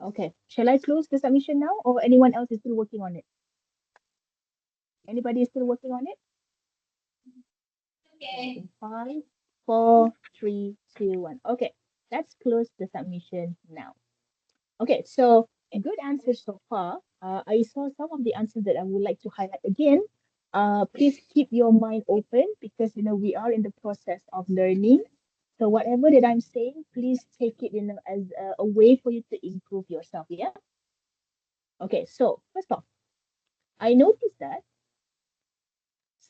C: Okay, shall I close the submission now, or anyone else is still working on it? Anybody is still working on it?
A: Okay.
C: In 5, 4, 3, 2, 1. Okay, let's close the submission now. Okay, so good answers so far. I saw some of the answers that I would like to highlight again. Please keep your mind open because we are in the process of learning. So whatever that I'm saying, please take it as a way for you to improve yourself. Yeah. Okay. So first off, I noticed that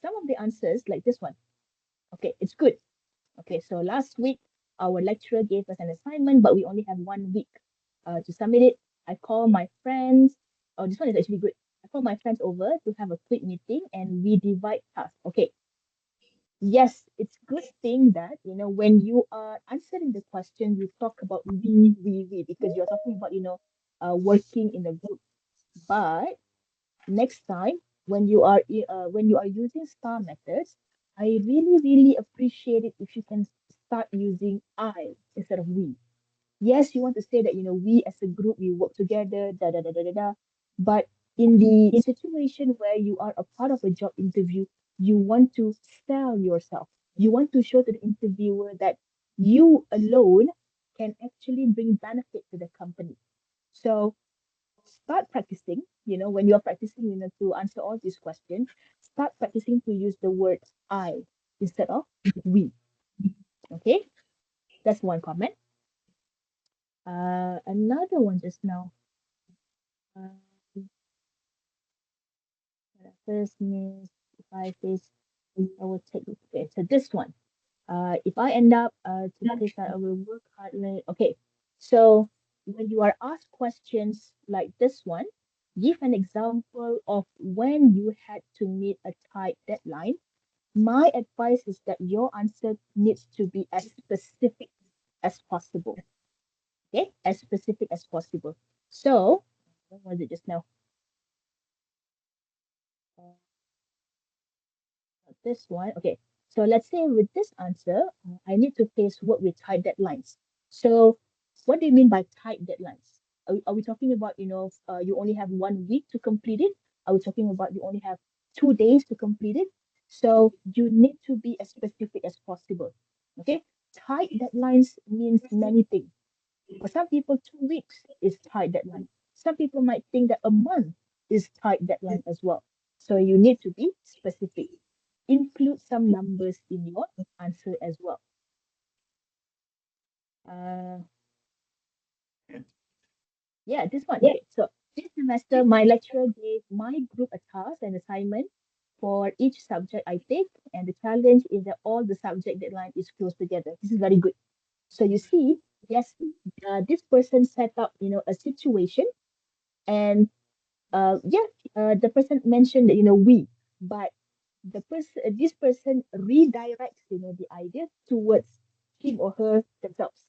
C: some of the answers, like this one. Okay, it's good. Okay, so last week our lecturer gave us an assignment, but we only have 1 week to submit it. I call my friends. Oh, this one is actually good. I call my friends over to have a quick meeting and we divide tasks. Okay, yes, it's good thing that when you are answering the question, you talk about we because you're talking about working in a group. But next time when you are using star methods, I really really appreciate it if you can start using I instead of we. Yes, you want to say that we as a group we work together, da da da da da da. But in the situation where you are a part of a job interview, you want to sell yourself. You want to show to the interviewer that you alone can actually bring benefit to the company. So start practicing, when you're practicing, to answer all these questions, start practicing to use the word I instead of we. Okay, that's one comment. Another one just now. Uh, first means if I face, I will take it. Okay, so this one. If I end up to take that, I will work hardly. Okay, so when you are asked questions like this one, give an example of when you had to meet a tight deadline. My advice is that your answer needs to be as specific as possible. Okay, as specific as possible. So, what was it just now? Uh, this one. Okay, so let's say with this answer, I need to face work with tight deadlines. So, what do you mean by tight deadlines? Are we talking about, you only have 1 week to complete it? Are we talking about you only have 2 days to complete it? So you need to be as specific as possible. Okay. Tight deadlines means many things. For some people, 2 weeks is tight deadline. Some people might think that a month is tight deadline as well. So you need to be specific. Include some numbers in your answer as well. Uh, yeah, this one. Okay, so this semester, my lecturer gave my group a task and assignment for each subject I take, and the challenge is that all the subject deadline is close together. This is very good. So you see, yes, this person set up, a situation, and the person mentioned that, we, but this person redirects, the idea towards him or her themselves.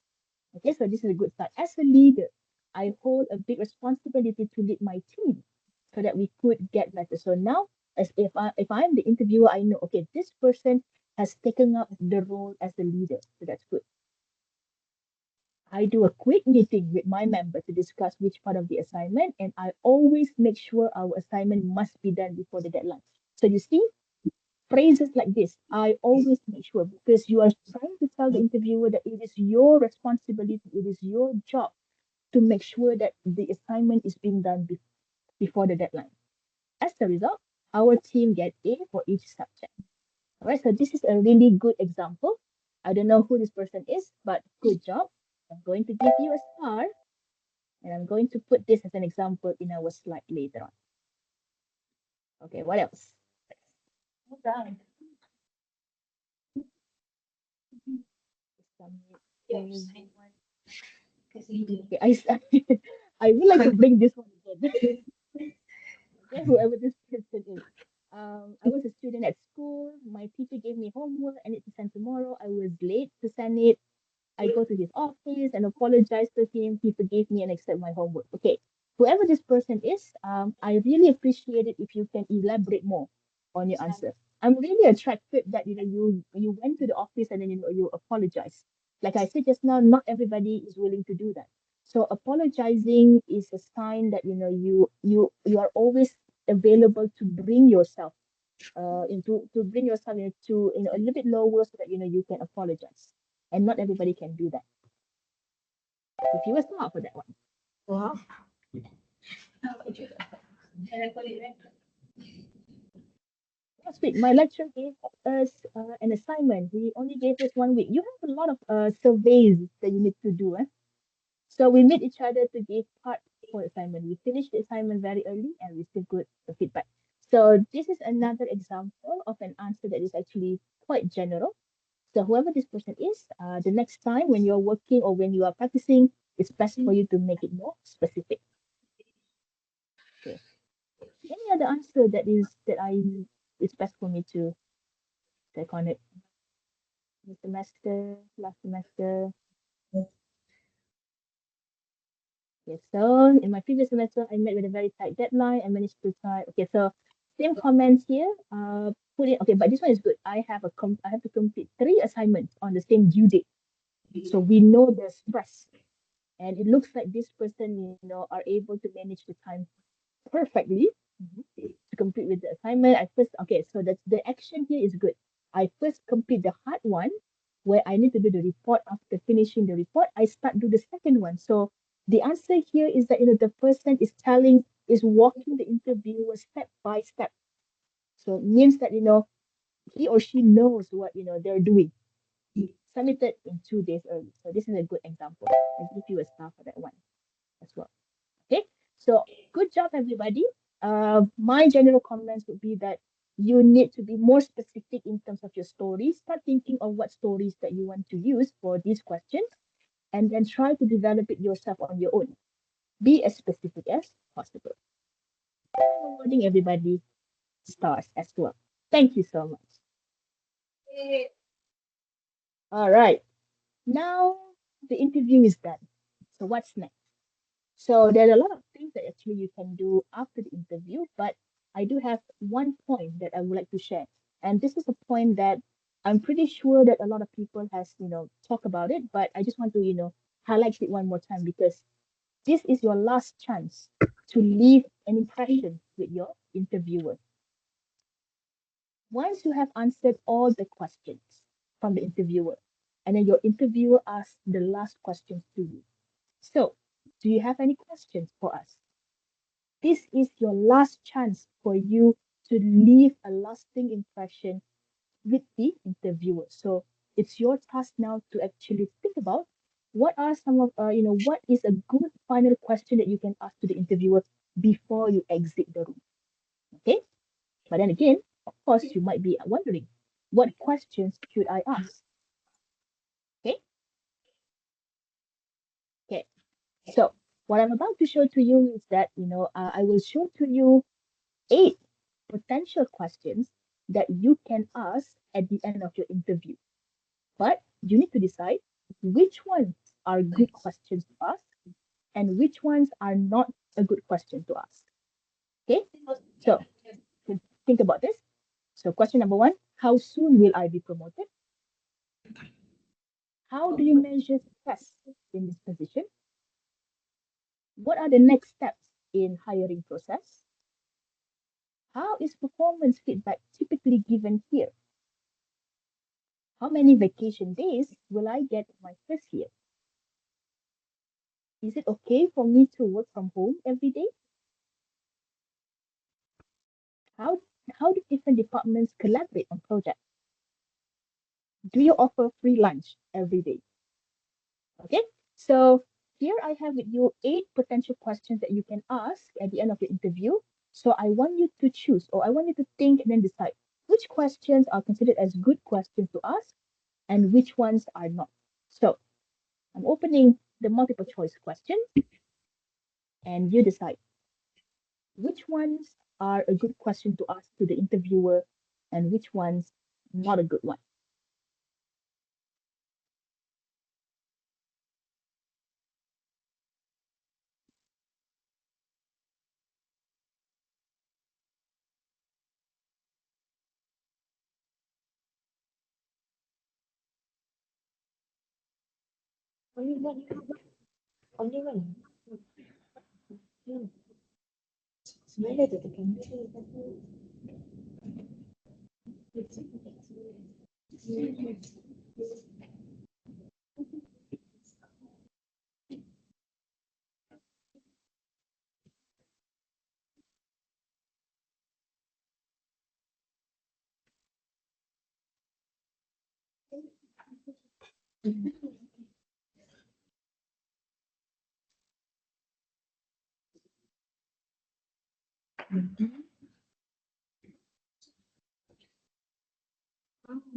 C: Okay, so this is a good start. As a leader, I hold a big responsibility to lead my team so that we could get better. So now, as if I'm the interviewer, I know, okay, this person has taken up the role as the leader. So that's good. I do a quick meeting with my member to discuss which part of the assignment, and I always make sure our assignment must be done before the deadline. So you see, phrases like this, I always make sure, because you are trying to tell the interviewer that it is your responsibility, it is your job to make sure that the assignment is being done before the deadline. As a result, our team get A for each subject. All right, so this is a really good example. I don't know who this person is, but good job. I'm going to give you a star, and I'm going to put this as an example in our slide later on. Okay, what else? Well done. Okay, I would like to bring this one again. Okay, whoever this person is. I was a student at school. My teacher gave me homework I need to send tomorrow. I was late to send it. I go to his office and apologize to him. He forgave me and accept my homework. Okay, whoever this person is, I really appreciate it if you can elaborate more on your answer. I'm really attracted that you went to the office and then you apologize. Like I said just now, not everybody is willing to do that. So apologizing is a sign that you are always available to bring yourself to bring yourself into a little bit lower so that you can apologize, and not everybody can do that. If you were smart for that one.
B: Wow.
C: Last week, my lecturer gave us an assignment. He only gave us 1 week. You have a lot of surveys that you need to do. So we meet each other to give part for assignment. We finished the assignment very early and we still got the feedback. So this is another example of an answer that is actually quite general. So whoever this person is, the next time when you're working or when you are practicing, it's best for you to make it more specific. Okay. Any other answer it's best for me to take on it? This semester, last semester. Yes, so in my previous semester, I met with a very tight deadline. I managed to try. Okay, so same comments here. Put it. Okay, but this one is good. I have to complete 3 assignments on the same due date. So we know the stress, and it looks like this person, are able to manage the time perfectly to complete with the assignment. So the action here is good. I first complete the hard one where I need to do the report. After finishing the report, I start do the second one. So the answer here is that the person is walking the interviewer step by step. So it means that he or she knows what they're doing. Submitted in 2 days early. So this is a good example. I give you a star for that one as well. Okay, so good job, everybody. My general comments would be that you need to be more specific in terms of your stories. Start thinking of what stories that you want to use for these questions, and then try to develop it yourself on your own. Be as specific as possible. I'm awarding everybody stars as well. Thank you so much. All right, now the interview is done. So what's next? So there are a lot of things that actually you can do after the interview, but I do have one point that I would like to share. And this is a point that I'm pretty sure that a lot of people has, talk about it, but I just want to, highlight it one more time because This is your last chance to leave an impression with your interviewer. Once you have answered all the questions from the interviewer, and then your interviewer asks the last questions to you. So, do you have any questions for us? This is your last chance for you to leave a lasting impression with the interviewer. So it's your task now to actually think about what are some of what is a good final question that you can ask to the interviewer before you exit the room. Okay, but then again, of course, you might be wondering, what questions should I ask? Okay, okay. So what I'm about to show to you is that I will show to you 8 potential questions that you can ask at the end of your interview. But you need to decide which ones are good questions to ask and which ones are not a good question to ask. Okay, so think about this. So, question number 1, how soon will I be promoted? How do you measure success in this position? What are the next steps in hiring process? How is performance feedback typically given here? How many vacation days will I get my first year? Is it okay for me to work from home every day? How how do different departments collaborate on projects? Do you offer free lunch every day? Okay, so here I have with you 8 potential questions that you can ask at the end of the interview. So I want you to choose, or I want you to think and then decide which questions are considered as good questions to ask and which ones are not. So I'm opening the multiple choice question and you decide which ones are a good question to ask to the interviewer and which ones not a good one.
B: Only one. Only one. Sebenarnya tu tekan.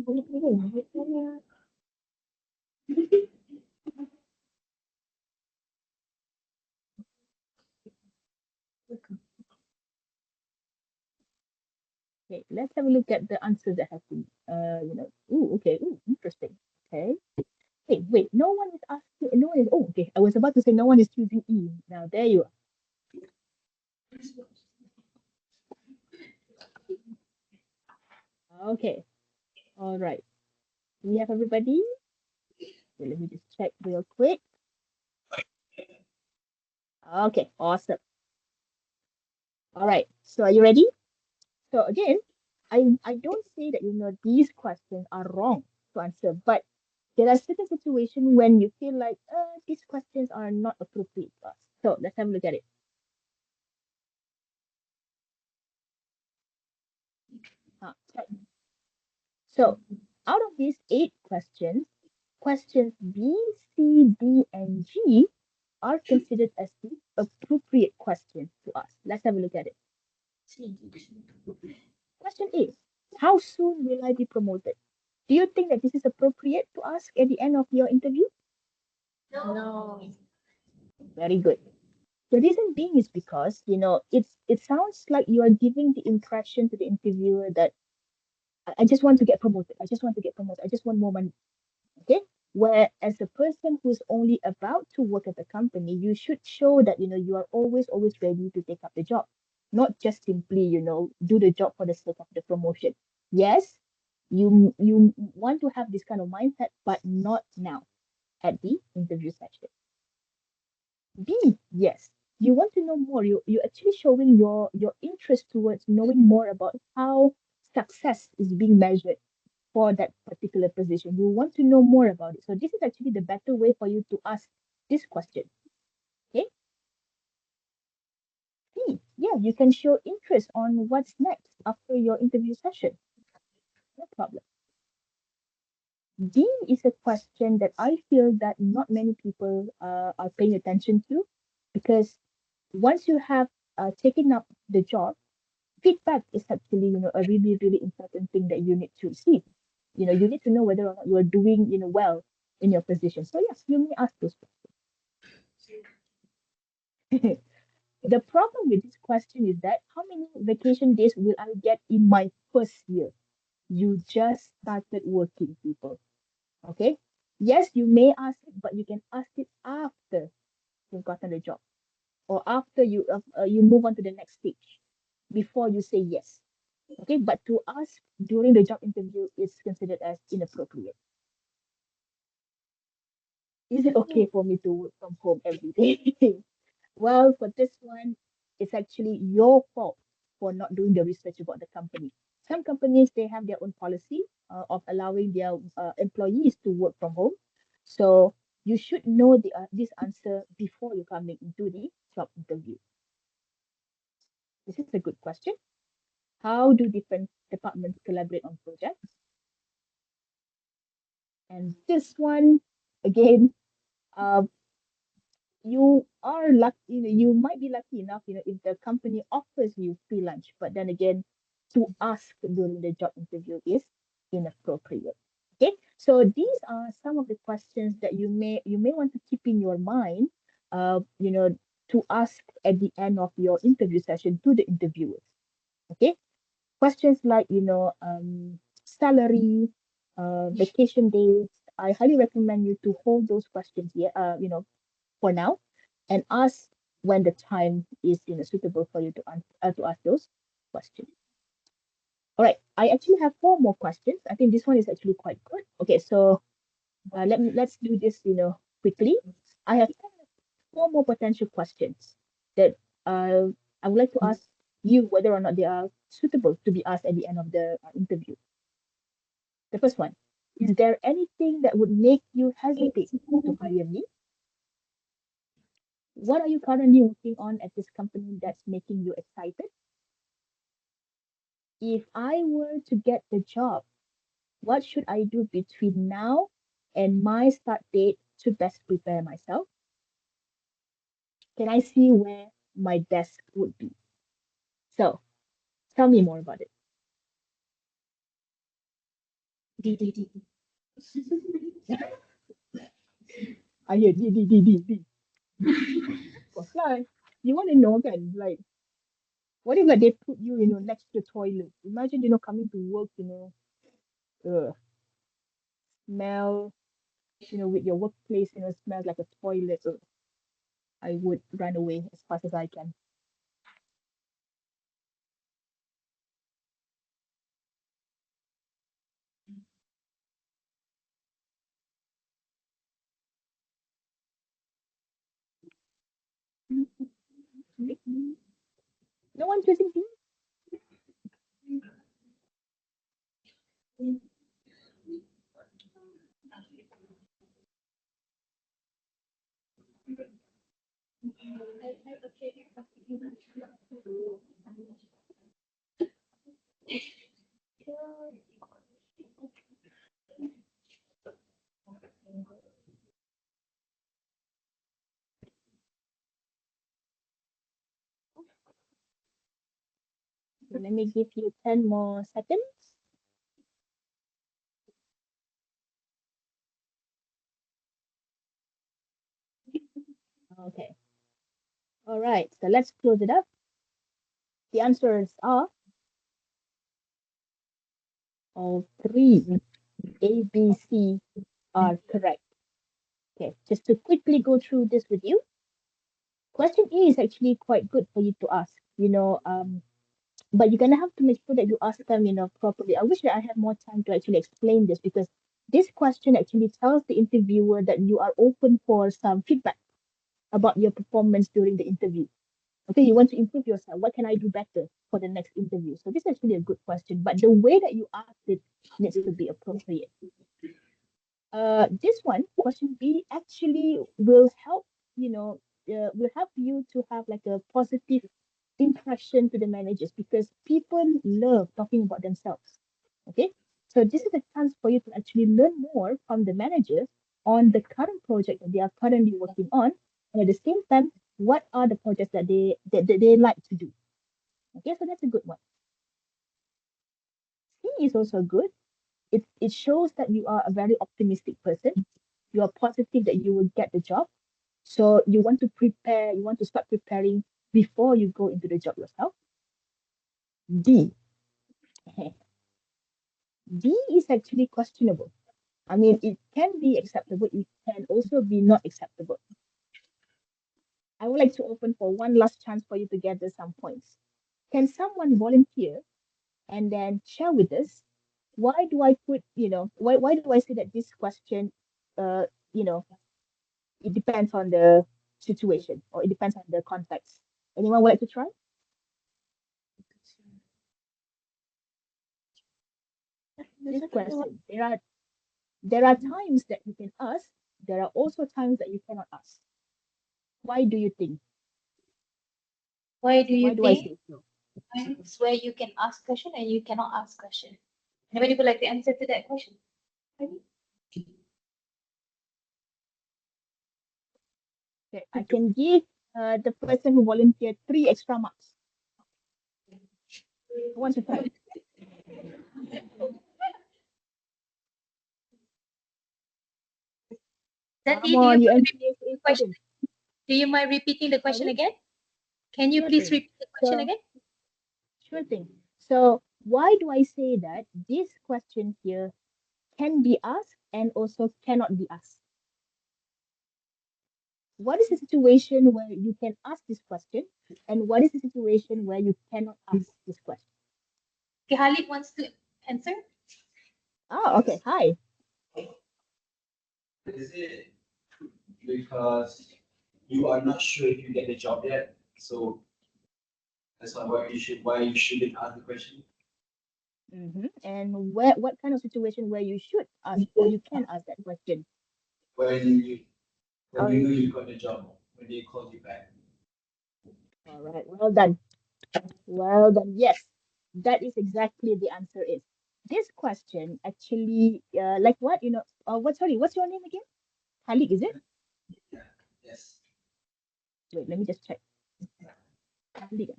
B: Boleh boleh.
C: Okay, let's have a look at the answers that have been, okay, interesting. Okay. Hey, wait, no one is asking, no one is, okay, I was about to say no one is choosing E. Now, there you are. Okay, all right. We have everybody. Okay, let me just check real quick. Okay, awesome. All right, so are you ready? So again, I don't say that these questions are wrong to answer, but there are certain situations when you feel like these questions are not appropriate to us. So let's have a look at it. Check. So out of these 8 questions, questions B, C, D, and G are considered as the appropriate questions to ask. Let's have a look at it. Question A, how soon will I be promoted? Do you think that this is appropriate to ask at the end of your interview?
B: No.
C: Very good. The reason being is because, it sounds like you are giving the impression to the interviewer that I just want to get promoted. I just want to get promoted. I just want more money. Okay. Where as a person who's only about to work at the company, you should show that, you are always ready to take up the job, not just simply, do the job for the sake of the promotion. Yes, you want to have this kind of mindset, but not now at the interview session. B, yes. You want to know more. You're actually showing your interest towards knowing more about how success is being measured for that particular position. You want to know more about it. So this is actually the better way for you to ask this question. Okay. C, yeah, you can show interest on what's next after your interview session. No problem. D is a question that I feel that not many people are paying attention to, because once you have taken up the job, feedback is actually, a really, really important thing that you need to receive. You need to know whether or not you are doing, well in your position. So yes, you may ask those questions. The problem with this question is that how many vacation days will I get in my first year? You just started working, people. Okay? Yes, you may ask it, but you can ask it after you've gotten the job, or after you move on to the next stage, before you say yes. Okay, but to ask during the job interview is considered as inappropriate. Is it okay for me to work from home every day? Well, for this one, it's actually your fault for not doing the research about the company. Some companies, they have their own policy of allowing their employees to work from home. So you should know this answer before you coming into the job interview. This is a good question. How do different departments collaborate on projects? And this one, again, uh, you are lucky, you might be lucky enough, if the company offers you free lunch, but then again, to ask during the job interview is inappropriate. Okay, so these are some of the questions that you may want to keep in your mind, to ask at the end of your interview session to the interviewers. Okay, questions like, salary, vacation days. I highly recommend you to hold those questions here, for now, and ask when the time is, suitable for you to ask those questions. All right, I actually have four more questions. I think this one is actually quite good. Okay, so let's do this, quickly. I have four more potential questions that I would like to ask you whether or not they are suitable to be asked at the end of the interview. The first one: is there anything that would make you hesitate to hire me? What are you currently working on at this company that's making you excited? If I were to get the job, what should I do between now and my start date to best prepare myself? Can I see where my desk would be? So tell me more about it.
B: D, D, D.
C: I hear D. Of course, you want to know, kan, like, what if like they put you, next to the toilet? Imagine, coming to work, smell, with your workplace, smells like a toilet. I would run away as fast as I can. No one choosing D? So let me give you 10 more seconds. Okay. All right. So let's close it up. The answers are all three. A, B, C are correct. Okay. Just to quickly go through this with you. Question A is actually quite good for you to ask, but you're gonna have to make sure that you ask them, properly. I wish that I had more time to actually explain this, because this question actually tells the interviewer that you are open for some feedback. about your performance during the interview. Okay, you want to improve yourself. What can I do better for the next interview? So this is actually a good question, but the way that you ask it needs to be appropriate. This one, question B, actually will help, will help you to have like a positive impression to the managers because people love talking about themselves. Okay, so this is a chance for you to actually learn more from the managers on the current project that they are currently working on, and at the same time, what are the projects that they like to do. Okay, so that's a good one. C is also good. It shows that you are a very optimistic person. You are positive that you will get the job. So you want to prepare, you want to start preparing before you go into the job yourself. D. D is actually questionable. I mean, it can be acceptable, it can also be not acceptable. I would like to open for one last chance for you to gather some points. Can someone volunteer and then share with us why do I put, why do I say that this question, uh, you know, it depends on the situation or it depends on the context. Anyone would like to try? This question. There are times that you can ask. There are also times that you cannot ask. Why do you think?
A: Why do
C: Why
A: you
C: do I
A: think
C: say so?
A: times where you can ask question and you cannot ask question? Anybody would like to answer to that question?
C: Okay, I can give the person who volunteered 3 extra marks. Who wants to try?
A: Zati,
C: Come on, you MPSA
A: question?
C: students.
A: Do you mind repeating the question
C: Sorry?
A: again? Can you
C: Sure
A: please
C: thing.
A: repeat the question
C: So,
A: again?
C: sure thing. So, why do I say that this question here can be asked and also cannot be asked? What is the situation where you can ask this question, and what is the situation where you cannot ask this question?
A: Okay, Khalid wants to answer.
C: Oh, okay. Hi.
D: Is it because you are not sure if you get the job yet? So that's why you shouldn't ask the question.
C: And what kind of situation where you should ask or you can ask that question?
D: When you when you know you got the job, when they call you back.
C: All right. Well done. Well done. Yes, that is exactly the answer is. This question actually, like what, sorry, what's your name again? Khalid, is it?
D: Yeah. Yes.
C: Wait, let me just check. Khalid.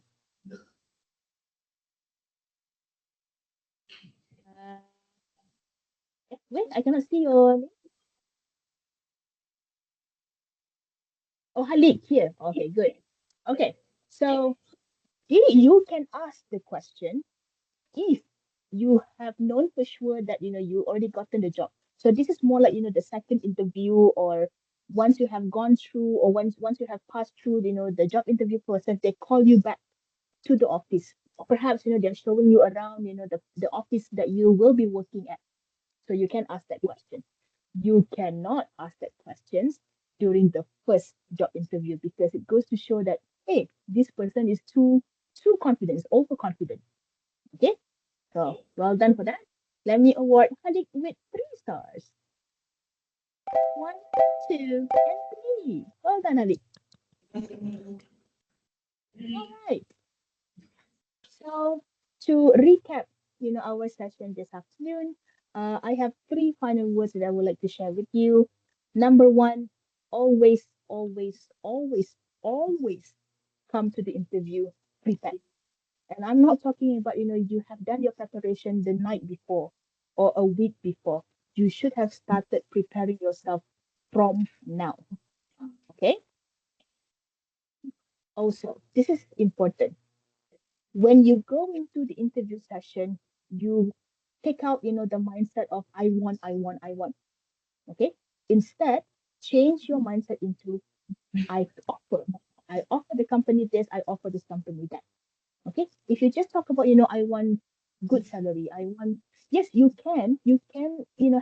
C: Wait, I cannot see your name. Oh, Khalid here. Okay, good. Okay, so you can ask the question if you have known for sure that you already gotten the job. So this is more like the second interview, or once you have gone through, or once you have passed through the job interview process, they call you back to the office. Or perhaps they're showing you around the office that you will be working at. So you can ask that question. You cannot ask that questions during the first job interview because it goes to show that, hey, this person is too confident, is overconfident. Okay, so well done for that. Let me award Halik with 3 stars. 1, 2, and 3. Well done, Halik. All right. So to recap, our session this afternoon, I have 3 final words that I would like to share with you. Number 1, always, always, always, always come to the interview prepared. And I'm not talking about, you have done your preparation the night before or a week before. You should have started preparing yourself from now. Okay. Also, this is important. When you go into the interview session, you take out, the mindset of I want, I want, I want. Okay. Instead, change your mindset into I offer. I offer the company this, I offer this company that. Okay. If you just talk about, I want good salary, I want, yes, you can,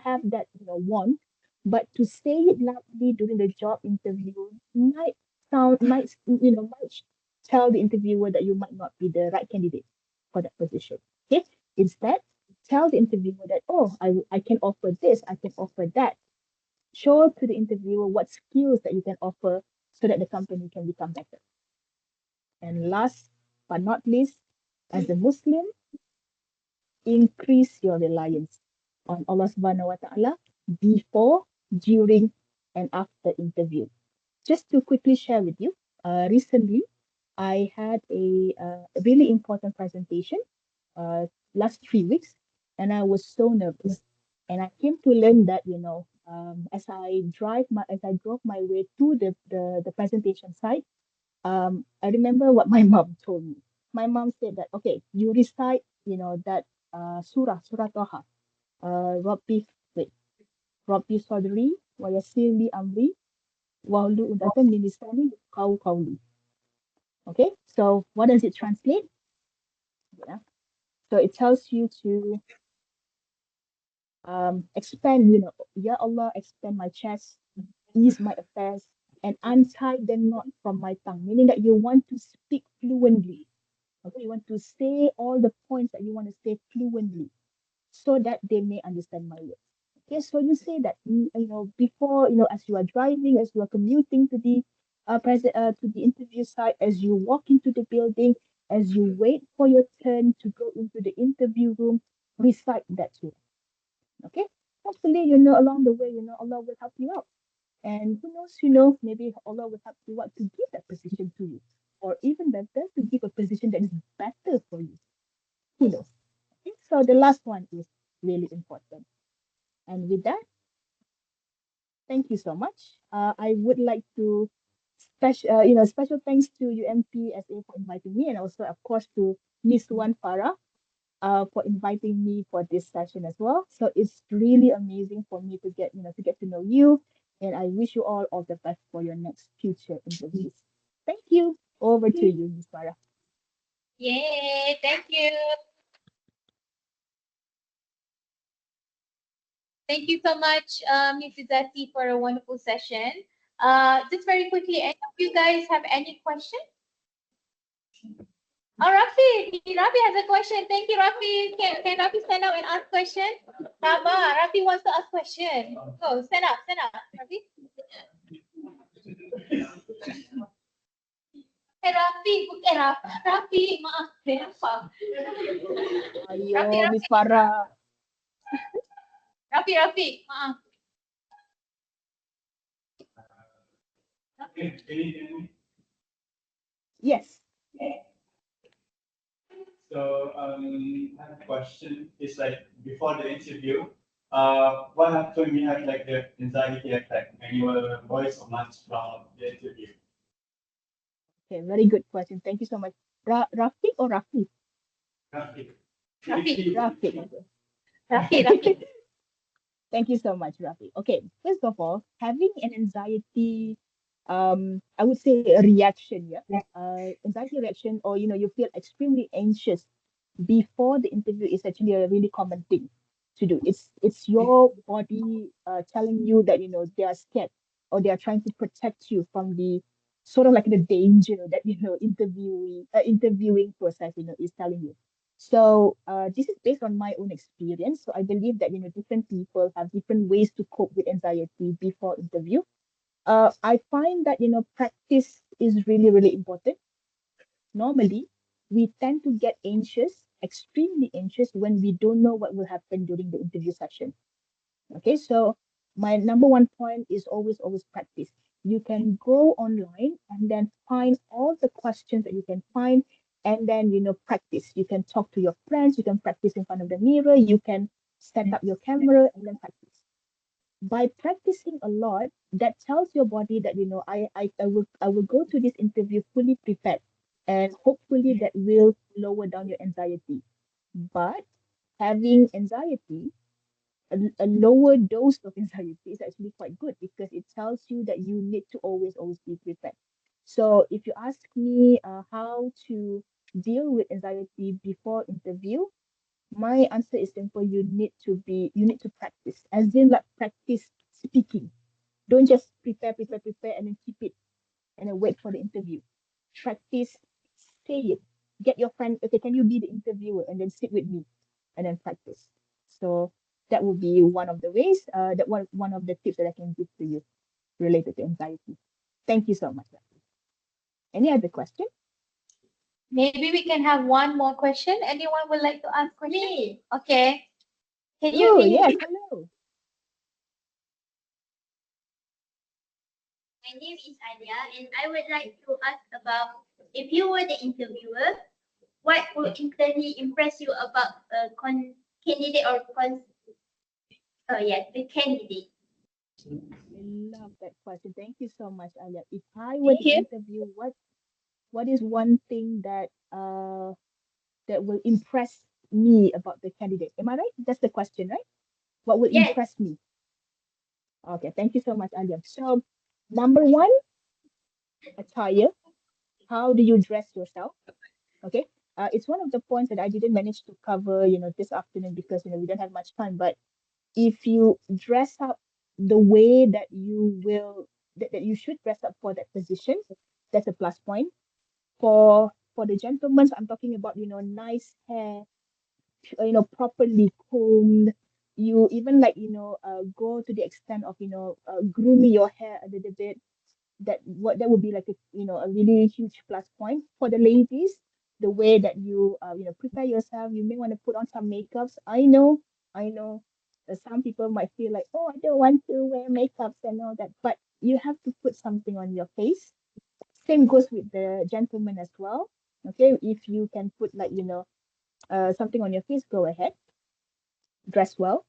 C: have that, want, but to say it loudly during the job interview might might tell the interviewer that you might not be the right candidate for that position. Okay. Instead, tell the interviewer that, oh, I can offer this, I can offer that. Show to the interviewer what skills that you can offer so that the company can become better. And last but not least, as a Muslim, increase your reliance on Allah Subhanahu wa Ta'ala before, during, and after interview. Just to quickly share with you, recently I had a really important presentation last 3 weeks, and I was so nervous. And I came to learn that, as I drove my way to the presentation site, I remember what my mom told me. My mom said that, okay, you recite, that Surah Toha, Rabbi, wait, Rabbi Sadri, wa yassir li amri, wahlu udatan min lisani qawli. Okay, so what does it translate? Yeah. So it tells you to expand, Ya Allah, expand my chest, ease my affairs, and untie the knot from my tongue, meaning that you want to speak fluently. Okay, you want to say all the points that you want to say fluently so that they may understand my words. Okay, so you say that, before, as you are driving, as you are commuting to the to the interview site, as you walk into the building, as you wait for your turn to go into the interview room, recite that surah. Okay, hopefully, along the way, Allah will help you out. And who knows, maybe Allah will help you out to give that position to you. Or even better, to give a position that is better for you. Who knows? Okay, so the last one is really important. And with that, thank you so much. I would like to special thanks to UMPSA for inviting me, and also, of course, to Miss Wan Farah for inviting me for this session as well. So it's really amazing for me to get to know you, and I wish you all the best for your next future interviews. Thank you. Over to you, Miss Farah.
A: Yay, thank you. Thank you so much, Ms. Izzati, for a wonderful session. Just very quickly, any of you guys have any questions? Oh, Rafi has a question. Thank you, Rafi. Can Rafi stand up and ask question? Rafi wants to ask question. Go, stand up, Rafi. Rafi, bukan Rafi, maaf, kenapa?
C: Ayo, Miss Farah.
A: Rafi, maaf.
D: Can you hear me?
C: Yes.
D: So I have a question. It's like before the interview, what happened when you had like the anxiety attack and your voice of much from the interview?
C: Okay, very good question. Thank you so much. Rafiq or Rafi?
D: Rafi.
C: Rafi. Thank you so much, Rafi. Okay, first of all, having an anxiety, I would say a reaction, yeah. Anxiety reaction, or you feel extremely anxious before the interview is actually a really common thing to do. It's your body telling you that they are scared, or they are trying to protect you from the sort of like the danger that interviewing process is telling you. So this is based on my own experience. So I believe that different people have different ways to cope with anxiety before interview. I find that practice is really really important. Normally, we tend to get anxious, extremely anxious, when we don't know what will happen during the interview session. Okay, so my number one point is always practice. You can go online and then find all the questions that you can find, and then practice. You can talk to your friends, you can practice in front of the mirror, you can set up your camera and then practice. By practicing a lot, that tells your body that I will go to this interview fully prepared, and hopefully that will lower down your anxiety. But having anxiety, a lower dose of anxiety is actually quite good, because it tells you that you need to always be prepared. So if you ask me how to deal with anxiety before interview, my answer is simple. You need to practice, as in like practice speaking. Don't just prepare and then keep it and then wait for the interview. Practice, say it. Get your friend, okay, can you be the interviewer and then sit with me and then practice. So that would be one of the ways, one of the tips that I can give to you related to anxiety. Thank you so much. Any other question?
A: Maybe we can have one more question. Anyone would like to ask question?
B: Me.
A: Okay. Can
C: Oh,
A: you?
C: yes, hello.
B: My name is Alia, and I would like to ask about if you were the interviewer, what would instantly impress you about a candidate or the candidate?
C: I love that question. Thank you so much, Alia. If I were
A: Thank
C: to
A: you.
C: interview, what is one thing that will impress me about the candidate? Am I right? That's the question, right? What will
B: Yes.
C: impress me? Okay, thank you so much, Alia. So, number one, attire. How do you dress yourself? Okay. It's one of the points that I didn't manage to cover, this afternoon because, we don't have much time. But if you dress up the way that you should dress up for that position, that's a plus point. For the gentlemen, I'm talking about, nice hair, properly combed. You even like, go to the extent of, grooming your hair a little bit. That would be like a really huge plus point for the ladies. The way that you prepare yourself, you may want to put on some makeups. I know some people might feel like, oh, I don't want to wear makeups and all that, but you have to put something on your face. Same goes with the gentleman as well. Okay, if you can put like something on your face, go ahead, dress well.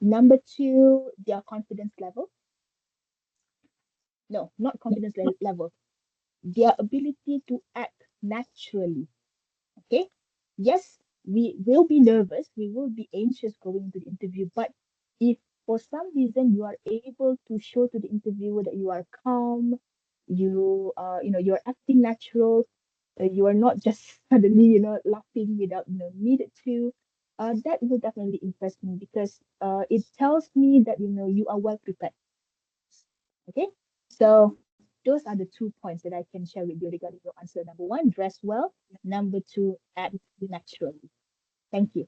C: Number two, their confidence level. No, not confidence level, their ability to act naturally. Okay. Yes, we will be nervous, we will be anxious going into the interview, but if for some reason you are able to show to the interviewer that you are calm, you're acting natural, you are not just suddenly laughing without needed to, that will definitely impress me because it tells me that you are well prepared. Okay, so those are the 2 points that I can share with you regarding your answer. Number one, dress well. Number two, act naturally. Thank you.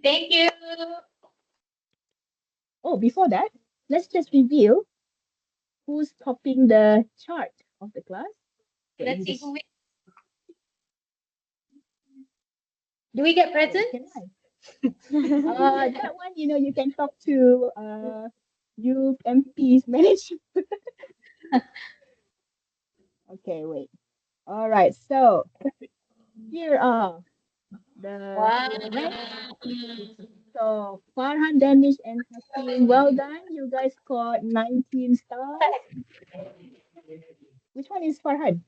A: Thank you.
C: Oh, before that, let's just reveal who's topping the chart of the class. Okay, let
A: Let's
C: me
A: see
C: just.
A: who we. Do we get
C: Oh,
A: presents?
C: can I? That one, you can talk to UMP's manager. Okay, wait. All right, so here are the
A: Wow.
C: ranks. So Farhan, Danish, and Hakim, well done. You guys got 19 stars. Which one is Farhan?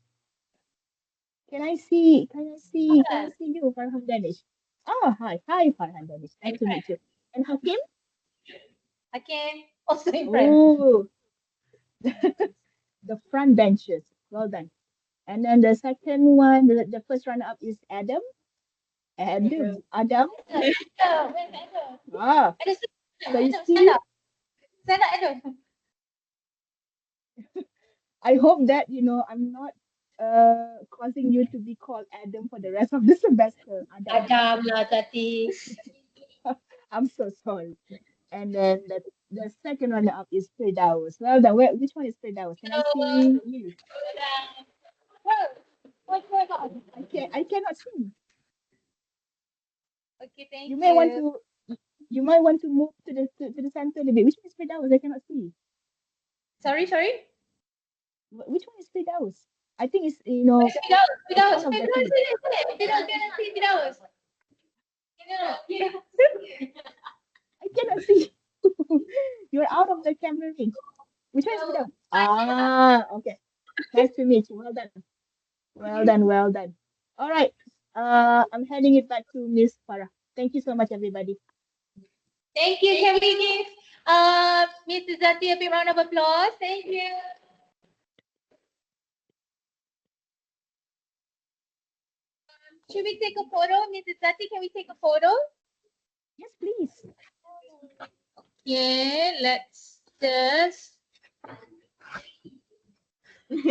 C: Can I see? Can I see you, Farhan Danish? Oh, hi, Farhan Danish. Nice to meet you. And Hakim?
A: Again, also in front.
C: Oh, the front benches. Well done. And then the second one, the first runner up is Adam. Adam.
A: Where's Adam?
C: Ah,
A: Adam,
C: so you
A: Adam, stand
C: see,
A: up. Stand up, Adam.
C: I hope that I'm not causing you to be called Adam for the rest of the semester. Adam.
A: Adam lah tadi.
C: I'm so sorry. And then the second runner up is Firdaus. Well done. Which one is Firdaus? Can I see you?
A: Whoa, what's going on?
C: I cannot see.
A: Okay, thank
C: You
A: you.
C: may want to you might want to move to the center a little bit. Which one is Firdaus? I cannot see.
A: Sorry.
C: Which one is Firdaus? I think it's
A: Where's Firdaus?
C: one of the
A: Firdaus,
C: two.
A: Firdaus, cannot see Firdaus.
C: I cannot see. You're out of the camera range. Which one is Firdaus? Ah, okay. Nice to meet you. Well done. Well done. Well done. All right. I'm handing it back to Miss Farah. Thank you so much, everybody.
A: Thank you. Can we give Miss Izzati a big round of applause? Thank you. Should we take a photo, Miss Izzati? Can we take a photo?
C: Yes, please.
A: Yeah, let's just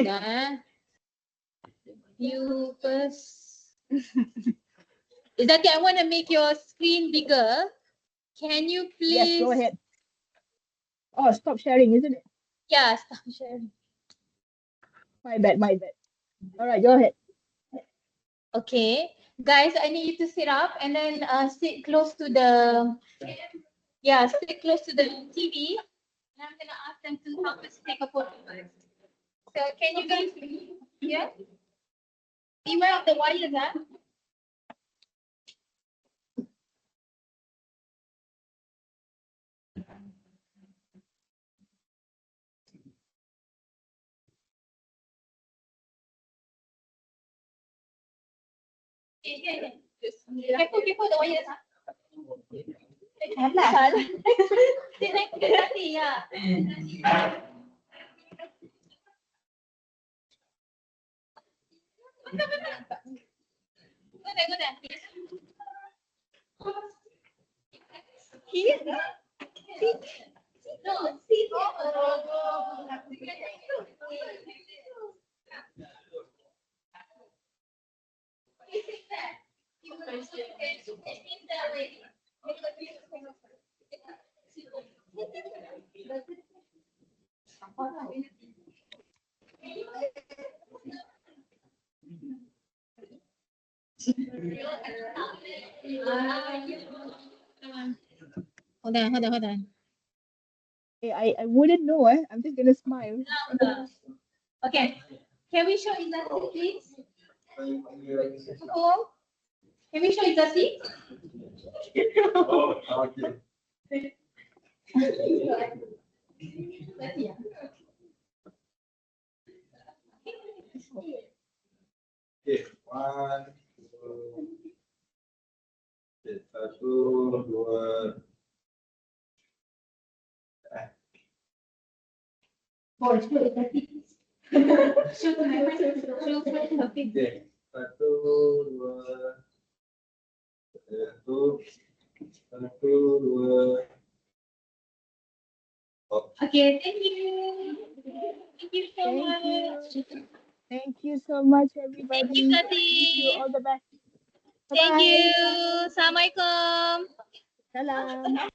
A: Dah. You first. Izzati, I want to make your screen bigger. Can you please?
C: Yes, go ahead. Oh, stop sharing, isn't it?
A: Yeah, stop sharing.
C: My bad, my bad. All right, go ahead.
A: Okay, guys, I need you to sit up and then sit close to the. Yeah, sit close to the TV. And I'm gonna ask them to help us take a photo first. So can you guys? Yeah. Beware of the wires, huh? Yeah. Careful the wires, huh? Salah. Sit next to Izzati, yeah. Go there. Here? No, sit Hold on.
C: Hey, I wouldn't know, eh? I'm just gonna smile.
A: Okay. Can we show Izzati, please? Oh, can we show Izzati?
D: Oh, okay. Okay, one, two, okay, satu, dua.
A: Boy, show Izzati. Show to my friend. Show her face.
D: Okay, satu, dua. Satu, dua. Oh.
A: Okay, thank you. Thank you so
C: Thank
A: much.
C: you. Thank you so much, everybody.
A: Thank you, Izzati.
C: Wish you all the best.
A: Thank
C: Bye-bye.
A: you. Assalamualaikum.
C: Salam.